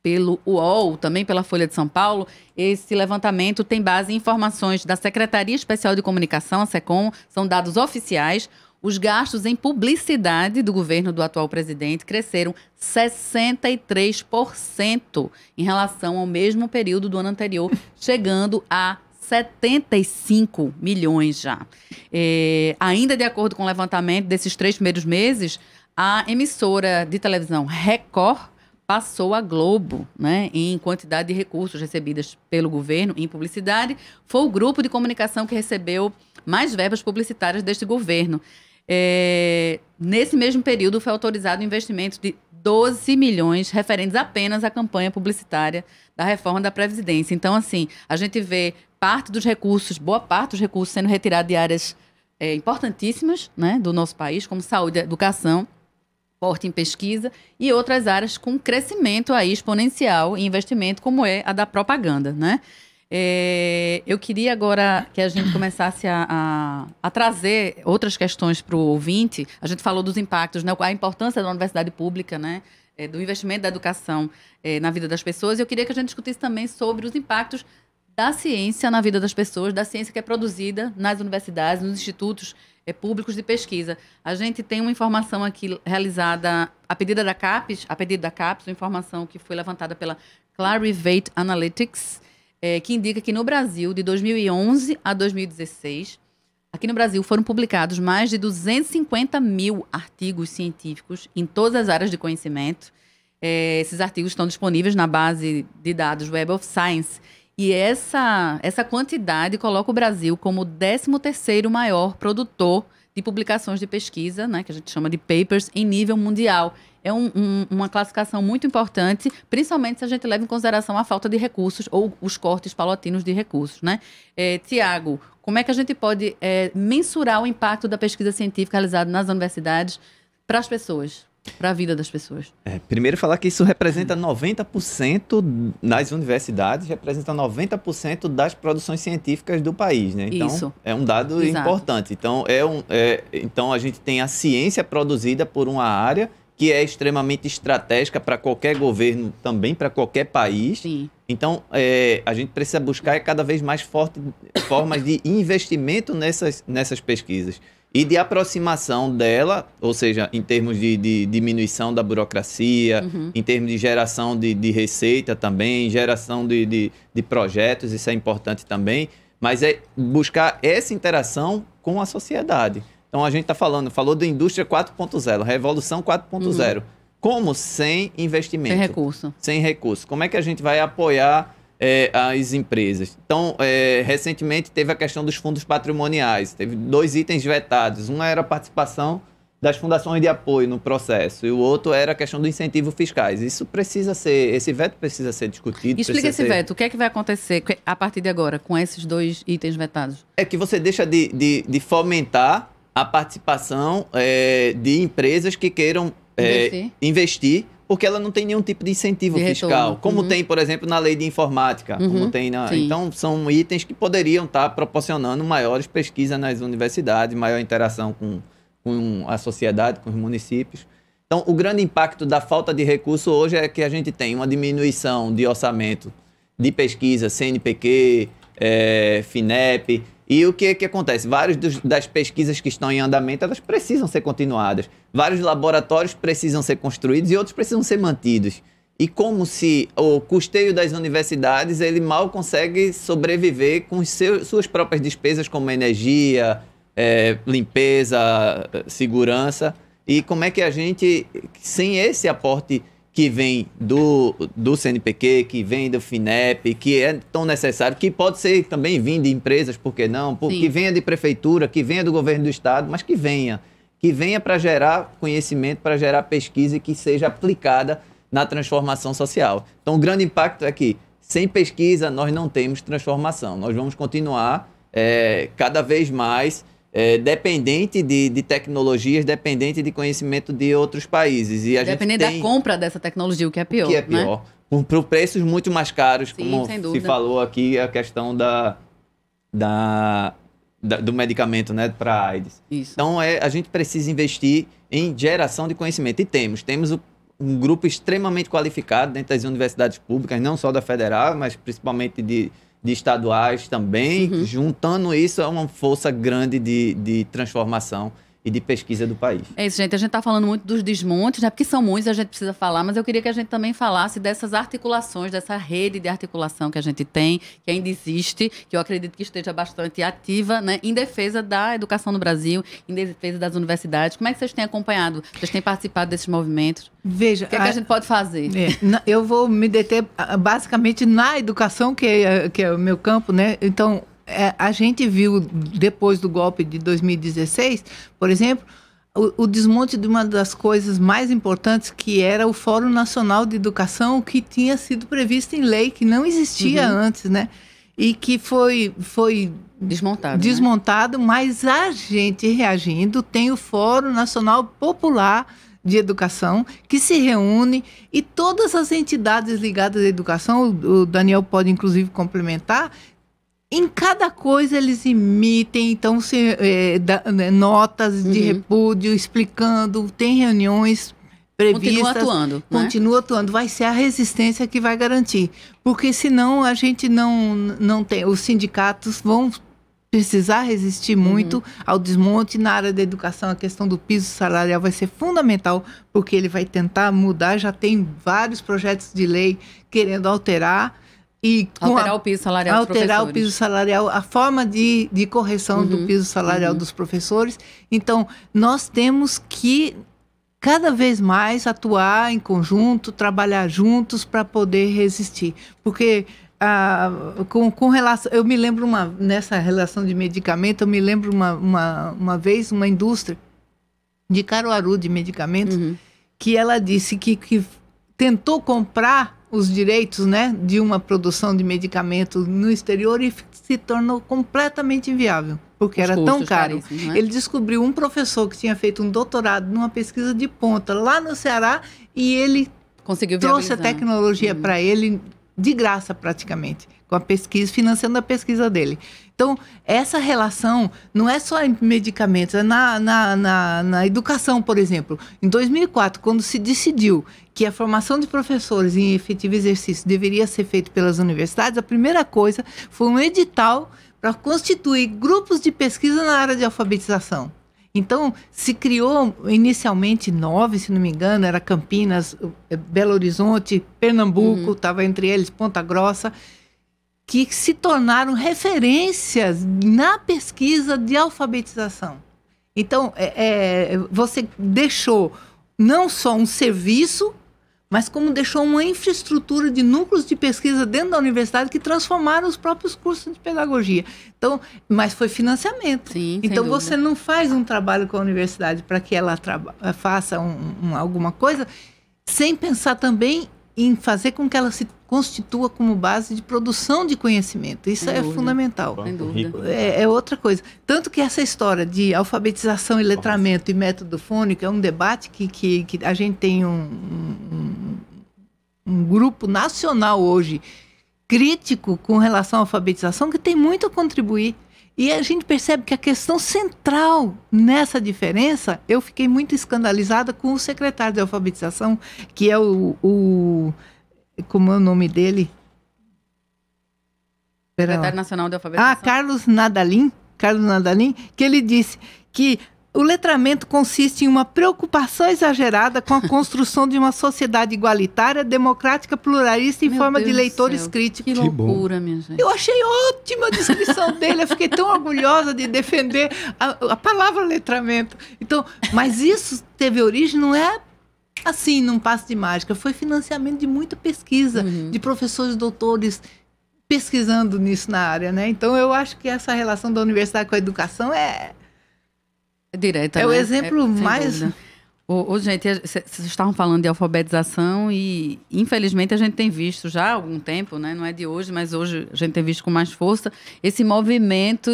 pelo UOL, também pela Folha de São Paulo, esse levantamento tem base em informações da Secretaria Especial de Comunicação, a SECOM, são dados oficiais. Os gastos em publicidade do governo do atual presidente cresceram 63% em relação ao mesmo período do ano anterior, chegando a 75 milhões já. Ainda de acordo com o levantamento desses 3 primeiros meses, a emissora de televisão Record passou a Globo, né, em quantidade de recursos recebidos pelo governo em publicidade. Foi o grupo de comunicação que recebeu mais verbas publicitárias deste governo. Nesse mesmo período, foi autorizado um investimento de 12 milhões referentes apenas à campanha publicitária da reforma da Previdência. Então, assim, a gente vê boa parte dos recursos sendo retirados de áreas importantíssimas, né, do nosso país, como saúde e educação, forte em pesquisa, e outras áreas com crescimento aí exponencial em investimento, como é a da propaganda, né? Eu queria agora que a gente começasse a trazer outras questões para o ouvinte. A gente falou dos impactos, né? A importância da universidade pública, né? Do investimento da educação na vida das pessoas. E eu queria que a gente discutisse também sobre os impactos da ciência na vida das pessoas, da ciência que é produzida nas universidades, nos institutos públicos de pesquisa. A gente tem uma informação aqui realizada a pedido da CAPES, uma informação que foi levantada pela Clarivate Analytics, que indica que no Brasil, de 2011 a 2016, aqui no Brasil foram publicados mais de 250 mil artigos científicos em todas as áreas de conhecimento. Esses artigos estão disponíveis na base de dados Web of Science. E essa quantidade coloca o Brasil como o 13º maior produtor de publicações de pesquisa, né, que a gente chama de papers, em nível mundial. É uma classificação muito importante, principalmente se a gente leva em consideração a falta de recursos ou os cortes paulatinos de recursos, né? Tiago, como é que a gente pode mensurar o impacto da pesquisa científica realizada nas universidades para as pessoas, para a vida das pessoas? Primeiro falar que isso representa 90% nas universidades, representa 90% das produções científicas do país, né? Então, isso. É um dado importante. Então, então, a gente tem a ciência produzida por uma área que é extremamente estratégica para qualquer governo, também para qualquer país. Sim. Então, a gente precisa buscar cada vez mais formas de investimento nessas pesquisas e de aproximação dela, ou seja, em termos de diminuição da burocracia, em termos de geração de receita também, geração de projetos, isso é importante também, mas é buscar essa interação com a sociedade. Então, a gente falou da indústria 4.0, revolução 4.0. Como sem investimento? Sem recurso. Sem recurso. Como é que a gente vai apoiar as empresas? Então, recentemente teve a questão dos fundos patrimoniais. Teve 2 itens vetados. Um era a participação das fundações de apoio no processo e o outro era a questão do incentivo fiscais. Esse veto precisa ser discutido. Explica esse veto. O que é que vai acontecer a partir de agora com esses 2 itens vetados? É que você deixa de fomentar a participação de empresas que queiram investir, porque ela não tem nenhum tipo de incentivo fiscal. Como tem, por exemplo, na lei de informática. Como tem então, são itens que poderiam estar proporcionando maiores pesquisas nas universidades, maior interação com a sociedade, com os municípios. Então, o grande impacto da falta de recurso hoje é que a gente tem uma diminuição de orçamento de pesquisa, CNPq, FINEP. E o que acontece? Várias das pesquisas que estão em andamento, elas precisam ser continuadas. Vários laboratórios precisam ser construídos e outros precisam ser mantidos. E como se o custeio das universidades, ele mal consegue sobreviver com suas próprias despesas, como energia, limpeza, segurança. E como é que a gente, sem esse aporte que vem do CNPq, que vem do FINEP, que é tão necessário, que pode ser também vir de empresas, por que não? Que venha de prefeitura, que venha do governo do estado, mas que venha para gerar conhecimento, para gerar pesquisa e que seja aplicada na transformação social. Então, o grande impacto é que, sem pesquisa, nós não temos transformação. Nós vamos continuar cada vez mais dependente de tecnologias, dependente de conhecimento de outros países. E dependente da compra dessa tecnologia, o que é pior. O que é pior. Né? Por preços muito mais caros, como se falou aqui, a questão do medicamento, né, para AIDS. Isso. Então, a gente precisa investir em geração de conhecimento. E temos um grupo extremamente qualificado dentro das universidades públicas, não só da federal, mas principalmente de estaduais também, juntando isso a uma força grande de transformação e de pesquisa do país. É isso, gente. A gente está falando muito dos desmontes, né? Porque são muitos, a gente precisa falar, mas eu queria que a gente também falasse dessas articulações, dessa rede de articulação que a gente tem, que ainda existe, que eu acredito que esteja bastante ativa, né? Em defesa da educação no Brasil, em defesa das universidades. Como é que vocês têm acompanhado? Vocês têm participado desses movimentos? Veja, o que é que a gente pode fazer? Eu vou me deter basicamente na educação, que é o meu campo, né? Então, a gente viu, depois do golpe de 2016, por exemplo, o desmonte de uma das coisas mais importantes, que era o Fórum Nacional de Educação, que tinha sido previsto em lei, que não existia antes, né? E que foi desmontado, né? Mas a gente reagindo, tem o Fórum Nacional Popular de Educação, que se reúne, e todas as entidades ligadas à educação, o Daniel pode inclusive complementar, em cada coisa eles emitem, então, notas de repúdio, explicando, tem reuniões previstas. Continua atuando. Vai ser a resistência que vai garantir. Porque senão a gente não tem. Os sindicatos vão precisar resistir muito ao desmonte. Na área da educação, a questão do piso salarial vai ser fundamental, porque ele vai tentar mudar. Já tem vários projetos de lei querendo alterar. E alterar o piso salarial dos professores. Alterar o piso salarial, a forma de correção do piso salarial dos professores. Então, nós temos que cada vez mais atuar em conjunto, trabalhar juntos para poder resistir. Porque com relação, eu me lembro nessa relação de medicamento, eu me lembro uma vez uma indústria de Caruaru de medicamentos, que ela disse que tentou comprar os direitos, né, de uma produção de medicamentos no exterior e se tornou completamente inviável, porque era tão caro. Né? Ele descobriu um professor que tinha feito um doutorado numa pesquisa de ponta lá no Ceará e ele trouxe a tecnologia para ele de graça praticamente, com a pesquisa, financiando a pesquisa dele. Então, essa relação não é só em medicamentos, é na educação, por exemplo. Em 2004, quando se decidiu que a formação de professores em efetivo exercício deveria ser feita pelas universidades, a primeira coisa foi um edital para constituir grupos de pesquisa na área de alfabetização. Então, se criou inicialmente 9, se não me engano, era Campinas, Belo Horizonte, Pernambuco, estava entre eles Ponta Grossa, que se tornaram referências na pesquisa de alfabetização. Então, você deixou não só um serviço, mas como deixou uma infraestrutura de núcleos de pesquisa dentro da universidade que transformaram os próprios cursos de pedagogia. Então, mas foi financiamento. Sim, então, você não faz um trabalho com a universidade para que ela faça alguma coisa sem pensar também em fazer com que ela se constitua como base de produção de conhecimento. Isso é fundamental. É outra coisa. Tanto que essa história de alfabetização e letramento e método fônico é um debate que a gente tem um grupo nacional hoje crítico com relação à alfabetização que tem muito a contribuir. E a gente percebe que a questão central nessa diferença, eu fiquei muito escandalizada com o secretário de alfabetização, que é como é o nome dele? Secretário Nacional de Alfabetização. Carlos Nadalim, que ele disse que o letramento consiste em uma preocupação exagerada com a construção de uma sociedade igualitária, democrática, pluralista em forma de leitores críticos. Que loucura, minha gente. Eu achei ótima a descrição dele, eu fiquei tão orgulhosa de defender a palavra letramento. Então, mas isso teve origem, não é assim, num passo de mágica, foi financiamento de muita pesquisa, de professores, doutores, pesquisando nisso na área, né? Então, eu acho que essa relação da universidade com a educação é direta, o exemplo mais... Gente, vocês estavam falando de alfabetização e, infelizmente, a gente tem visto já há algum tempo, né? Não é de hoje, mas hoje a gente tem visto com mais força esse movimento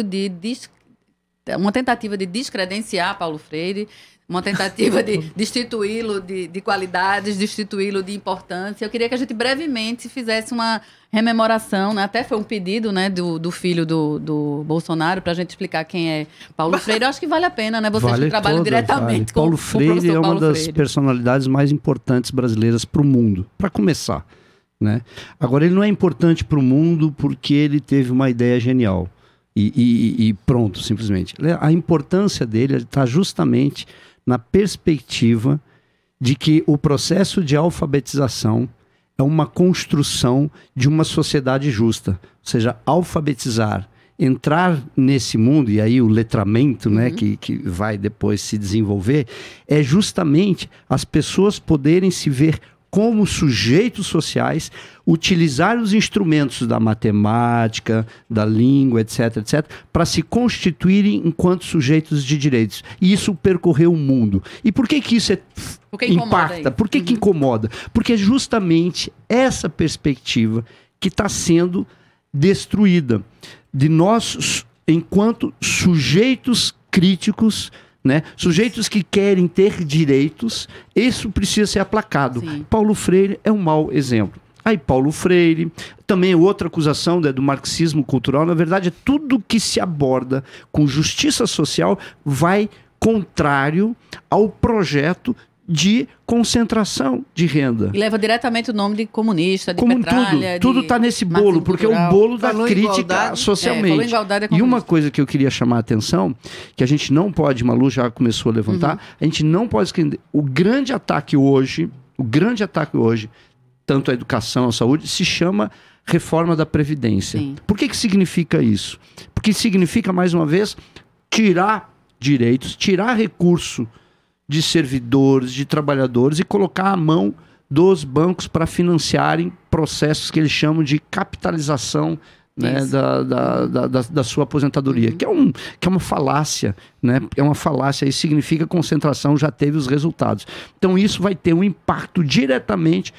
uma tentativa de descredenciar Paulo Freire, uma tentativa de destituí-lo de qualidades, destituí-lo de importância. Eu queria que a gente brevemente fizesse uma rememoração, né? Até foi um pedido, né, do filho do Bolsonaro para a gente explicar quem é Paulo Freire. Eu acho que vale a pena, né? Vocês que trabalham diretamente com Paulo Freire com o é uma das Freire. personalidades mais importantes brasileiras para o mundo, para começar, né? Agora, ele não é importante para o mundo porque ele teve uma ideia genial e pronto, simplesmente. A importância dele está justamente na perspectiva de que o processo de alfabetização é uma construção de uma sociedade justa. Ou seja, alfabetizar, entrar nesse mundo, e aí o letramento, né, que vai depois se desenvolver, é justamente as pessoas poderem se ver como sujeitos sociais, utilizar os instrumentos da matemática, da língua, etc., para se constituírem enquanto sujeitos de direitos. E isso percorreu o mundo. E por que isso impacta? Por que incomoda? Porque é justamente essa perspectiva que está sendo destruída. De nós, enquanto sujeitos críticos, né? Sujeitos que querem ter direitos, isso precisa ser aplacado. Sim. Paulo Freire é um mau exemplo. Aí Paulo Freire, também outra acusação, né, do marxismo cultural, na verdade é tudo que se aborda com justiça social vai contrário ao projeto de concentração de renda. E leva diretamente o nome de comunista, de petralha. Tudo está nesse bolo, porque é o bolo da crítica socialmente. E uma coisa que eu queria chamar a atenção, que a gente não pode, Malu já começou a levantar, a gente não pode esquecer, o grande ataque hoje, tanto à educação, à saúde, se chama reforma da Previdência. Sim. Por que significa isso? Porque significa, mais uma vez, tirar direitos, tirar recurso de servidores, de trabalhadores e colocar a mão dos bancos para financiarem processos que eles chamam de capitalização, né, da sua aposentadoria, que é uma falácia, né? É uma falácia, isso significa concentração, já teve os resultados. Então isso vai ter um impacto diretamente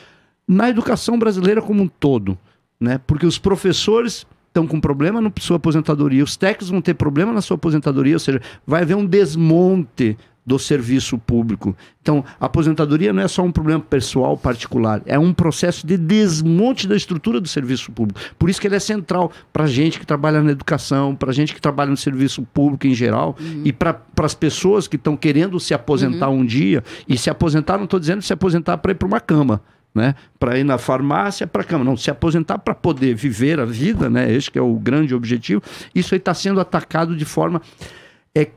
na educação brasileira como um todo, né? Porque os professores estão com problema na sua aposentadoria, os técnicos vão ter problema na sua aposentadoria, ou seja, vai haver um desmonte do serviço público. Então, a aposentadoria não é só um problema pessoal particular, é um processo de desmonte da estrutura do serviço público. Por isso que ele é central para a gente que trabalha na educação, para a gente que trabalha no serviço público em geral, e para as pessoas que estão querendo se aposentar um dia, e se aposentar, não estou dizendo se aposentar para ir para uma cama, né? Para ir na farmácia, para a cama. Não, se aposentar para poder viver a vida, né? Esse que é o grande objetivo. Isso aí está sendo atacado de forma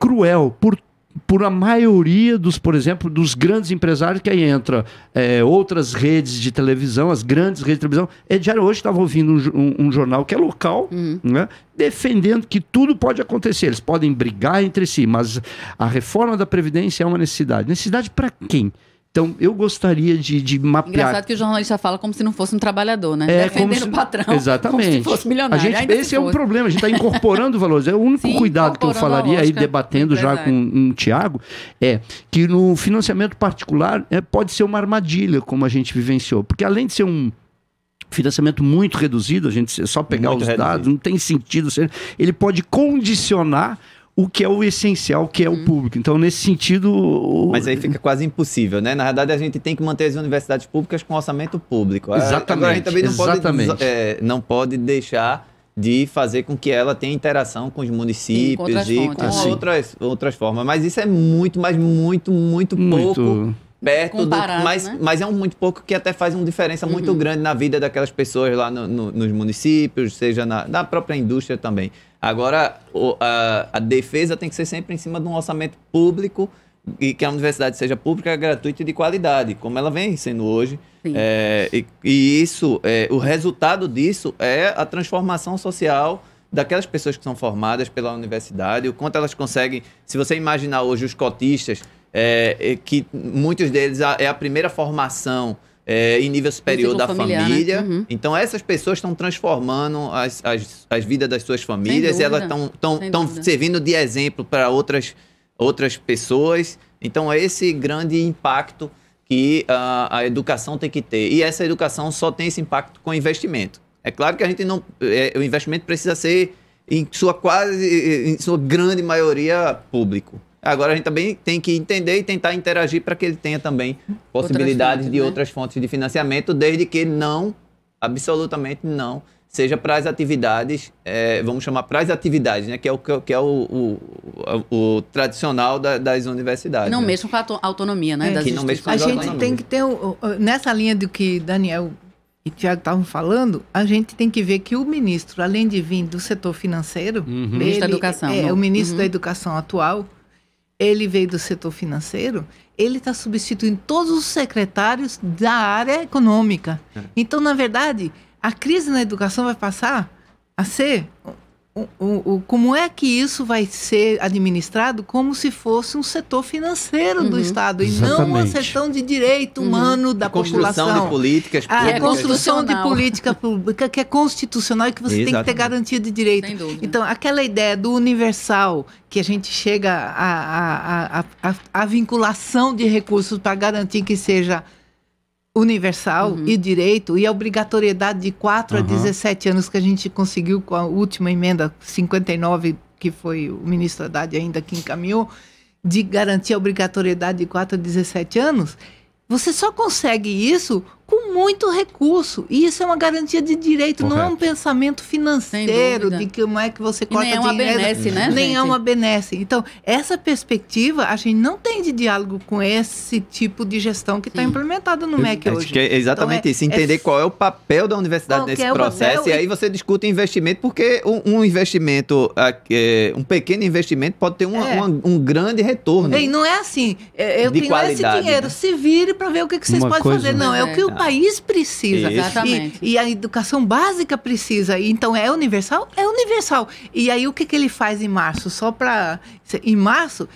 cruel por a maioria por exemplo, dos grandes empresários, que aí entra outras redes de televisão, as grandes redes de televisão. Diário hoje estava ouvindo um jornal que é local, né, defendendo que tudo pode acontecer. Eles podem brigar entre si, mas a reforma da Previdência é uma necessidade. Necessidade para quem? Então, eu gostaria de mapear... Engraçado que o jornalista fala como se não fosse um trabalhador, né? Defendendo o patrão, exatamente, como se fosse milionário. Esse é um problema, a gente está incorporando valores. É o único cuidado que eu falaria, aí debatendo já com o Tiago, é que no financiamento particular pode ser uma armadilha, como a gente vivenciou. Porque além de ser um financiamento muito reduzido, a gente só pegar muito os dados, não tem sentido. Ele pode condicionar o que é o essencial, que é o público. Então, nesse sentido... Mas aí fica quase impossível, né? Na verdade, a gente tem que manter as universidades públicas com orçamento público. Exatamente. Agora, a gente também não pode deixar de fazer com que ela tenha interação com os municípios e com outras formas. Mas isso é muito pouco... perto mas é um muito pouco que até faz uma diferença muito grande na vida daquelas pessoas lá nos municípios, seja na própria indústria também. Agora, a defesa tem que ser sempre em cima de um orçamento público e que a universidade seja pública, gratuita e de qualidade, como ela vem sendo hoje. E isso, o resultado disso é a transformação social daquelas pessoas que são formadas pela universidade, o quanto elas conseguem... Se você imaginar hoje os cotistas, que muitos deles é a primeira formação em nível superior da família. Né? Então, essas pessoas estão transformando as vidas das suas famílias, e elas estão servindo de exemplo para outras pessoas. Então, é esse grande impacto que a educação tem que ter. E essa educação só tem esse impacto com investimento. É claro que a gente não... o investimento precisa ser, em sua grande maioria, público. Agora, a gente também tem que entender e tentar interagir para que ele tenha também possibilidades de outras fontes de financiamento, desde que não, absolutamente não, seja para as atividades, vamos chamar para as atividades, né, que é o tradicional das universidades. Não né? mesmo com a autonomia, né? Das que não mesmo com a gente tem que ter, nessa linha do que Daniel e Tiago estavam falando, a gente tem que ver que o ministro, além de vir do setor financeiro, ministro da Educação, o ministro da Educação atual, ele veio do setor financeiro, ele está substituindo todos os secretários da área econômica. Então, na verdade, a crise na educação vai passar a ser... como é que isso vai ser administrado como se fosse um setor financeiro do Estado e não uma seção de direito humano da população. Construção de políticas públicas. A construção de política pública que é constitucional e que você tem que ter garantia de direito. Então, aquela ideia do universal, que a gente chega à vinculação de recursos para garantir que seja universal e direito, e a obrigatoriedade de 4 a 17 anos que a gente conseguiu com a última emenda 59, que foi o ministro Haddad ainda que encaminhou, de garantir a obrigatoriedade de 4 a 17 anos, você só consegue isso com muito recurso. E isso é uma garantia de direito, não é um pensamento financeiro de que como é que você corta dinheiro. Nem é uma benesse, né, nem é uma benesse. Então, essa perspectiva, a gente não tem de diálogo com esse tipo de gestão que está implementada no MEC hoje. Que é exatamente então, isso, entender qual é o papel da universidade nesse processo, e aí você discute investimento, porque um investimento, um pequeno investimento pode ter um grande retorno. E não é assim, eu tenho qualidade, esse dinheiro, se vire para ver o que vocês podem fazer. Não, é o que o país precisa. Exatamente. E a educação básica precisa. Então, é universal? É universal. E aí, o que ele faz em março? Em março,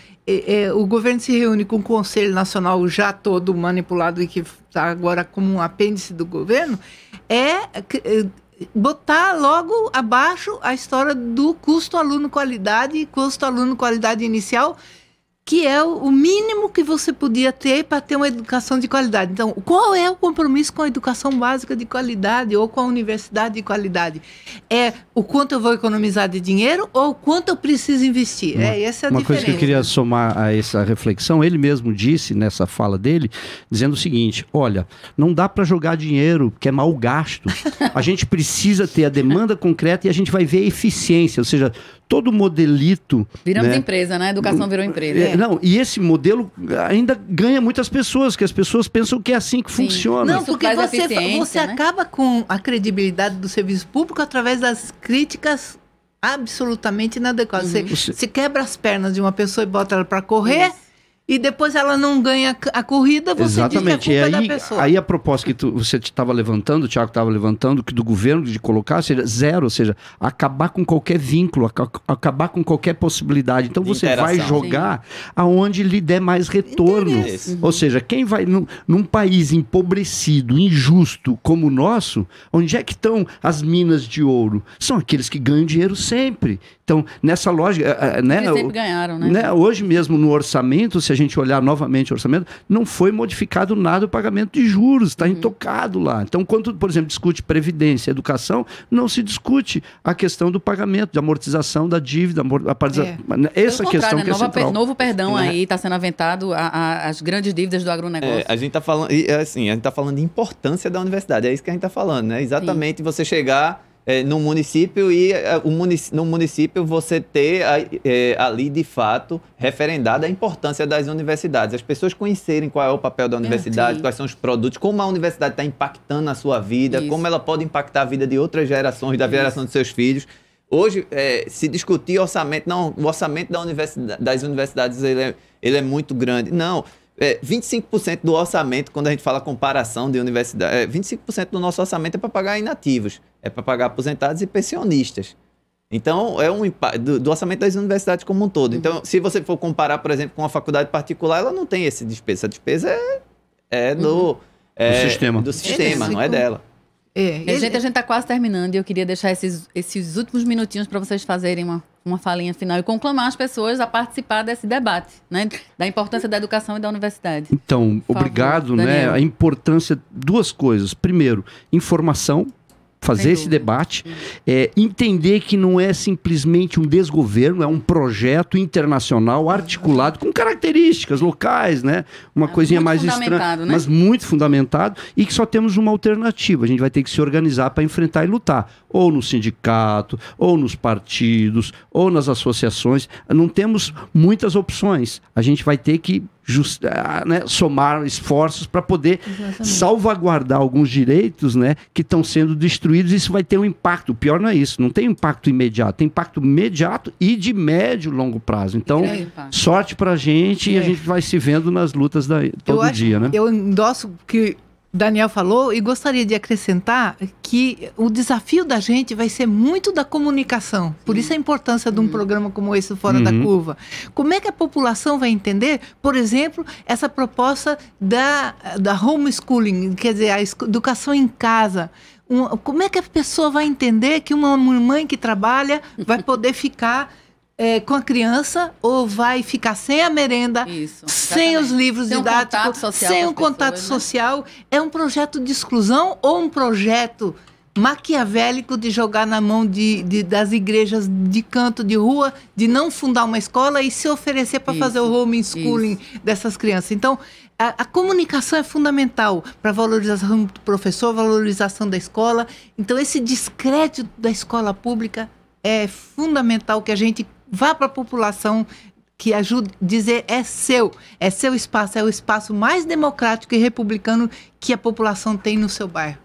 o governo se reúne com o Conselho Nacional já todo manipulado e que está agora como um apêndice do governo, botar logo abaixo a história do custo aluno-qualidade inicial, que é o mínimo que você podia ter para ter uma educação de qualidade. Então, qual é o compromisso com a educação básica de qualidade ou com a universidade de qualidade? É o quanto eu vou economizar de dinheiro ou o quanto eu preciso investir? Essa é a diferença. Uma coisa que eu queria somar a essa reflexão, ele mesmo disse nessa fala dele, dizendo o seguinte: olha, não dá para jogar dinheiro que é mal gasto. A gente precisa ter a demanda concreta e a gente vai ver a eficiência, ou seja, todo modelito... Viramos empresa, né? A educação virou empresa. Não, e esse modelo ainda ganha muitas pessoas, que as pessoas pensam que é assim que funciona. Não, porque você acaba com a credibilidade do serviço público através das críticas absolutamente inadequadas. Você quebra as pernas de uma pessoa e bota ela para correr... E depois ela não ganha a corrida, você diz que a culpa é da pessoa. Aí a proposta que você estava levantando, o Thiago estava levantando, que do governo de colocar, seja zero, ou seja, acabar com qualquer vínculo, acabar com qualquer possibilidade. Então você vai jogar aonde lhe der mais retorno. Ou seja, quem vai num país empobrecido, injusto como o nosso, onde é que estão as minas de ouro? São aqueles que ganham dinheiro sempre. Então, nessa lógica... Eles sempre ganharam, né? Hoje mesmo no orçamento, se a gente olhar novamente o orçamento, não foi modificado nada o pagamento de juros, está intocado lá. Então, quando, por exemplo, discute previdência, educação, não se discute a questão do pagamento, de amortização da dívida, essa questão que é central. Novo perdão aí está sendo aventado as grandes dívidas do agronegócio. A gente está falando, assim, a gente está falando de importância da universidade, é isso que a gente está falando, né? Exatamente você chegar... no município e no município você ter ali de fato referendada a importância das universidades, as pessoas conhecerem qual é o papel da universidade, quais são os produtos, como a universidade está impactando a sua vida, como ela pode impactar a vida de outras gerações, da geração de seus filhos. Hoje, se discutir orçamento, o orçamento das universidades ele é muito grande. Não, 25% do orçamento, quando a gente fala comparação de universidade, 25% do nosso orçamento é para pagar inativos, é para pagar aposentados e pensionistas. Então, é um impacto do orçamento das universidades como um todo. Então, se você for comparar, por exemplo, com uma faculdade particular, ela não tem esse despesa. Essa despesa do sistema, não é dela. Gente, a gente está quase terminando e eu queria deixar esses últimos minutinhos para vocês fazerem uma falinha final e conclamar as pessoas a participar desse debate, né? Da importância da educação e da universidade. Então, obrigado, né? A importância, duas coisas. Primeiro, informação, fazer esse debate, entender que não é simplesmente um desgoverno, é um projeto internacional articulado com características locais, né? Uma coisinha mais estranha, né? Mas muito fundamentado, e que só temos uma alternativa. A gente vai ter que se organizar para enfrentar e lutar, ou no sindicato, ou nos partidos, ou nas associações. Não temos muitas opções. A gente vai ter que somar esforços para poder salvaguardar alguns direitos, né, que estão sendo destruídos. Isso vai ter um impacto. O pior não é isso, não tem impacto imediato, tem impacto imediato e de médio e longo prazo. Então, sorte para a gente e a gente vai se vendo nas lutas todo dia, né? Eu endosso que Daniel falou e gostaria de acrescentar que o desafio da gente vai ser muito da comunicação. Por isso a importância de um programa como esse Fora da Curva. Como é que a população vai entender, por exemplo, essa proposta da homeschooling, quer dizer, a educação em casa? Como é que a pessoa vai entender que uma mãe que trabalha vai poder ficar com a criança, ou vai ficar sem a merenda, sem os livros didáticos, sem o contato social? É um projeto de exclusão ou um projeto maquiavélico de jogar na mão das igrejas de canto de rua, de não fundar uma escola e se oferecer para fazer o homeschooling dessas crianças? Então, a comunicação é fundamental para a valorização do professor, valorização da escola. Então, esse descrédito da escola pública é fundamental que a gente vá para a população, que ajude a dizer é seu espaço, é o espaço mais democrático e republicano que a população tem no seu bairro.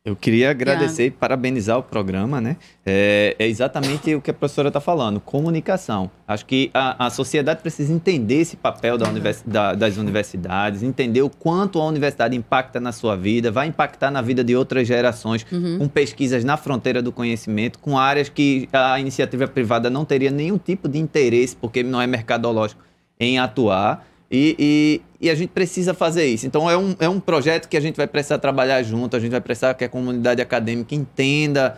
Eu queria agradecer e parabenizar o programa, né? É exatamente o que a professora está falando, comunicação. Acho que a sociedade precisa entender esse papel das universidades, entender o quanto a universidade impacta na sua vida, vai impactar na vida de outras gerações, com pesquisas na fronteira do conhecimento, com áreas que a iniciativa privada não teria nenhum tipo de interesse, porque não é mercadológico, em atuar. E a gente precisa fazer isso. Então, é um projeto que a gente vai precisar trabalhar junto, a gente vai precisar que a comunidade acadêmica entenda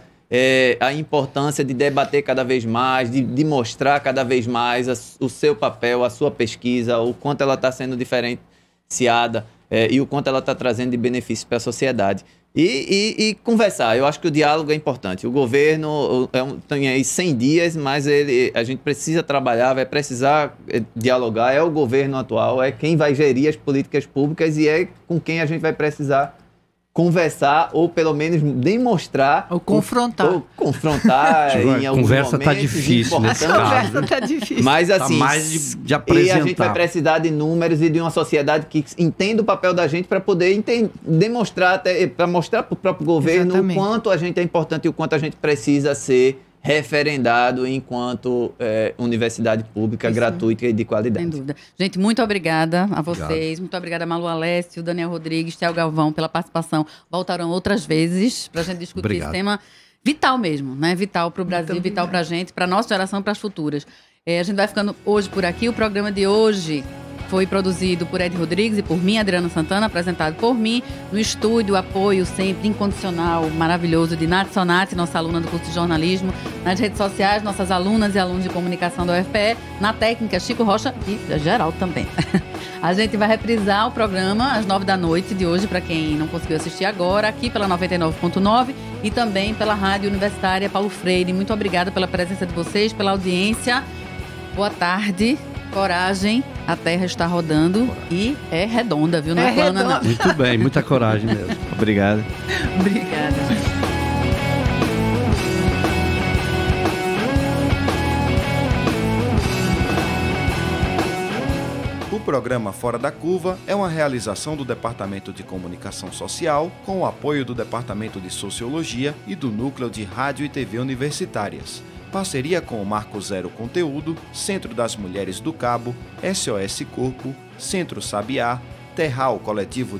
a importância de debater cada vez mais, de mostrar cada vez mais o seu papel, a sua pesquisa, o quanto ela está sendo diferenciada e o quanto ela está trazendo de benefício para a sociedade. E conversar, eu acho que o diálogo é importante. O governo tem aí 100 dias, mas a gente precisa trabalhar, vai precisar dialogar. É o governo atual, é quem vai gerir as políticas públicas e é com quem a gente vai precisar conversar ou pelo menos demonstrar ou confrontar em alguns conversa tá difícil nesse caso. Conversa tá difícil. Mas assim, tá mais de apresentar. E a gente vai precisar de números e de uma sociedade que entenda o papel da gente para poder demonstrar, para mostrar para o próprio governo o quanto a gente é importante e o quanto a gente precisa ser referendado enquanto universidade pública, gratuita e de qualidade. Sem dúvida. Gente, muito obrigada a vocês. Obrigado. Muito obrigada a Malu Alessio, Daniel Rodrigues, Thiago Galvão pela participação. Voltarão outras vezes para a gente discutir esse tema vital mesmo, né? Vital para o Brasil, vital para a gente, para a nossa geração e para as futuras. A gente vai ficando hoje por aqui. O programa de hoje foi produzido por Ed Rodrigues e por mim, Adriana Santana, apresentado por mim. No estúdio, apoio sempre incondicional, maravilhoso de Nath Sonati, nossa aluna do curso de jornalismo. Nas redes sociais, nossas alunas e alunos de comunicação da UFPE. Na técnica, Chico Rocha e Geraldo também. A gente vai reprisar o programa às 9h de hoje, para quem não conseguiu assistir agora, aqui pela 99.9 e também pela Rádio Universitária Paulo Freire. Muito obrigada pela presença de vocês, pela audiência. Boa tarde. Coragem, a Terra está rodando e é redonda, viu? Não é plana, não. Muito bem, muita coragem mesmo. Obrigado. Obrigada. O programa Fora da Curva é uma realização do Departamento de Comunicação Social com o apoio do Departamento de Sociologia e do Núcleo de Rádio e TV Universitárias. Parceria com o Marco Zero Conteúdo, Centro das Mulheres do Cabo, SOS Corpo, Centro Sabiá, Terral Coletivo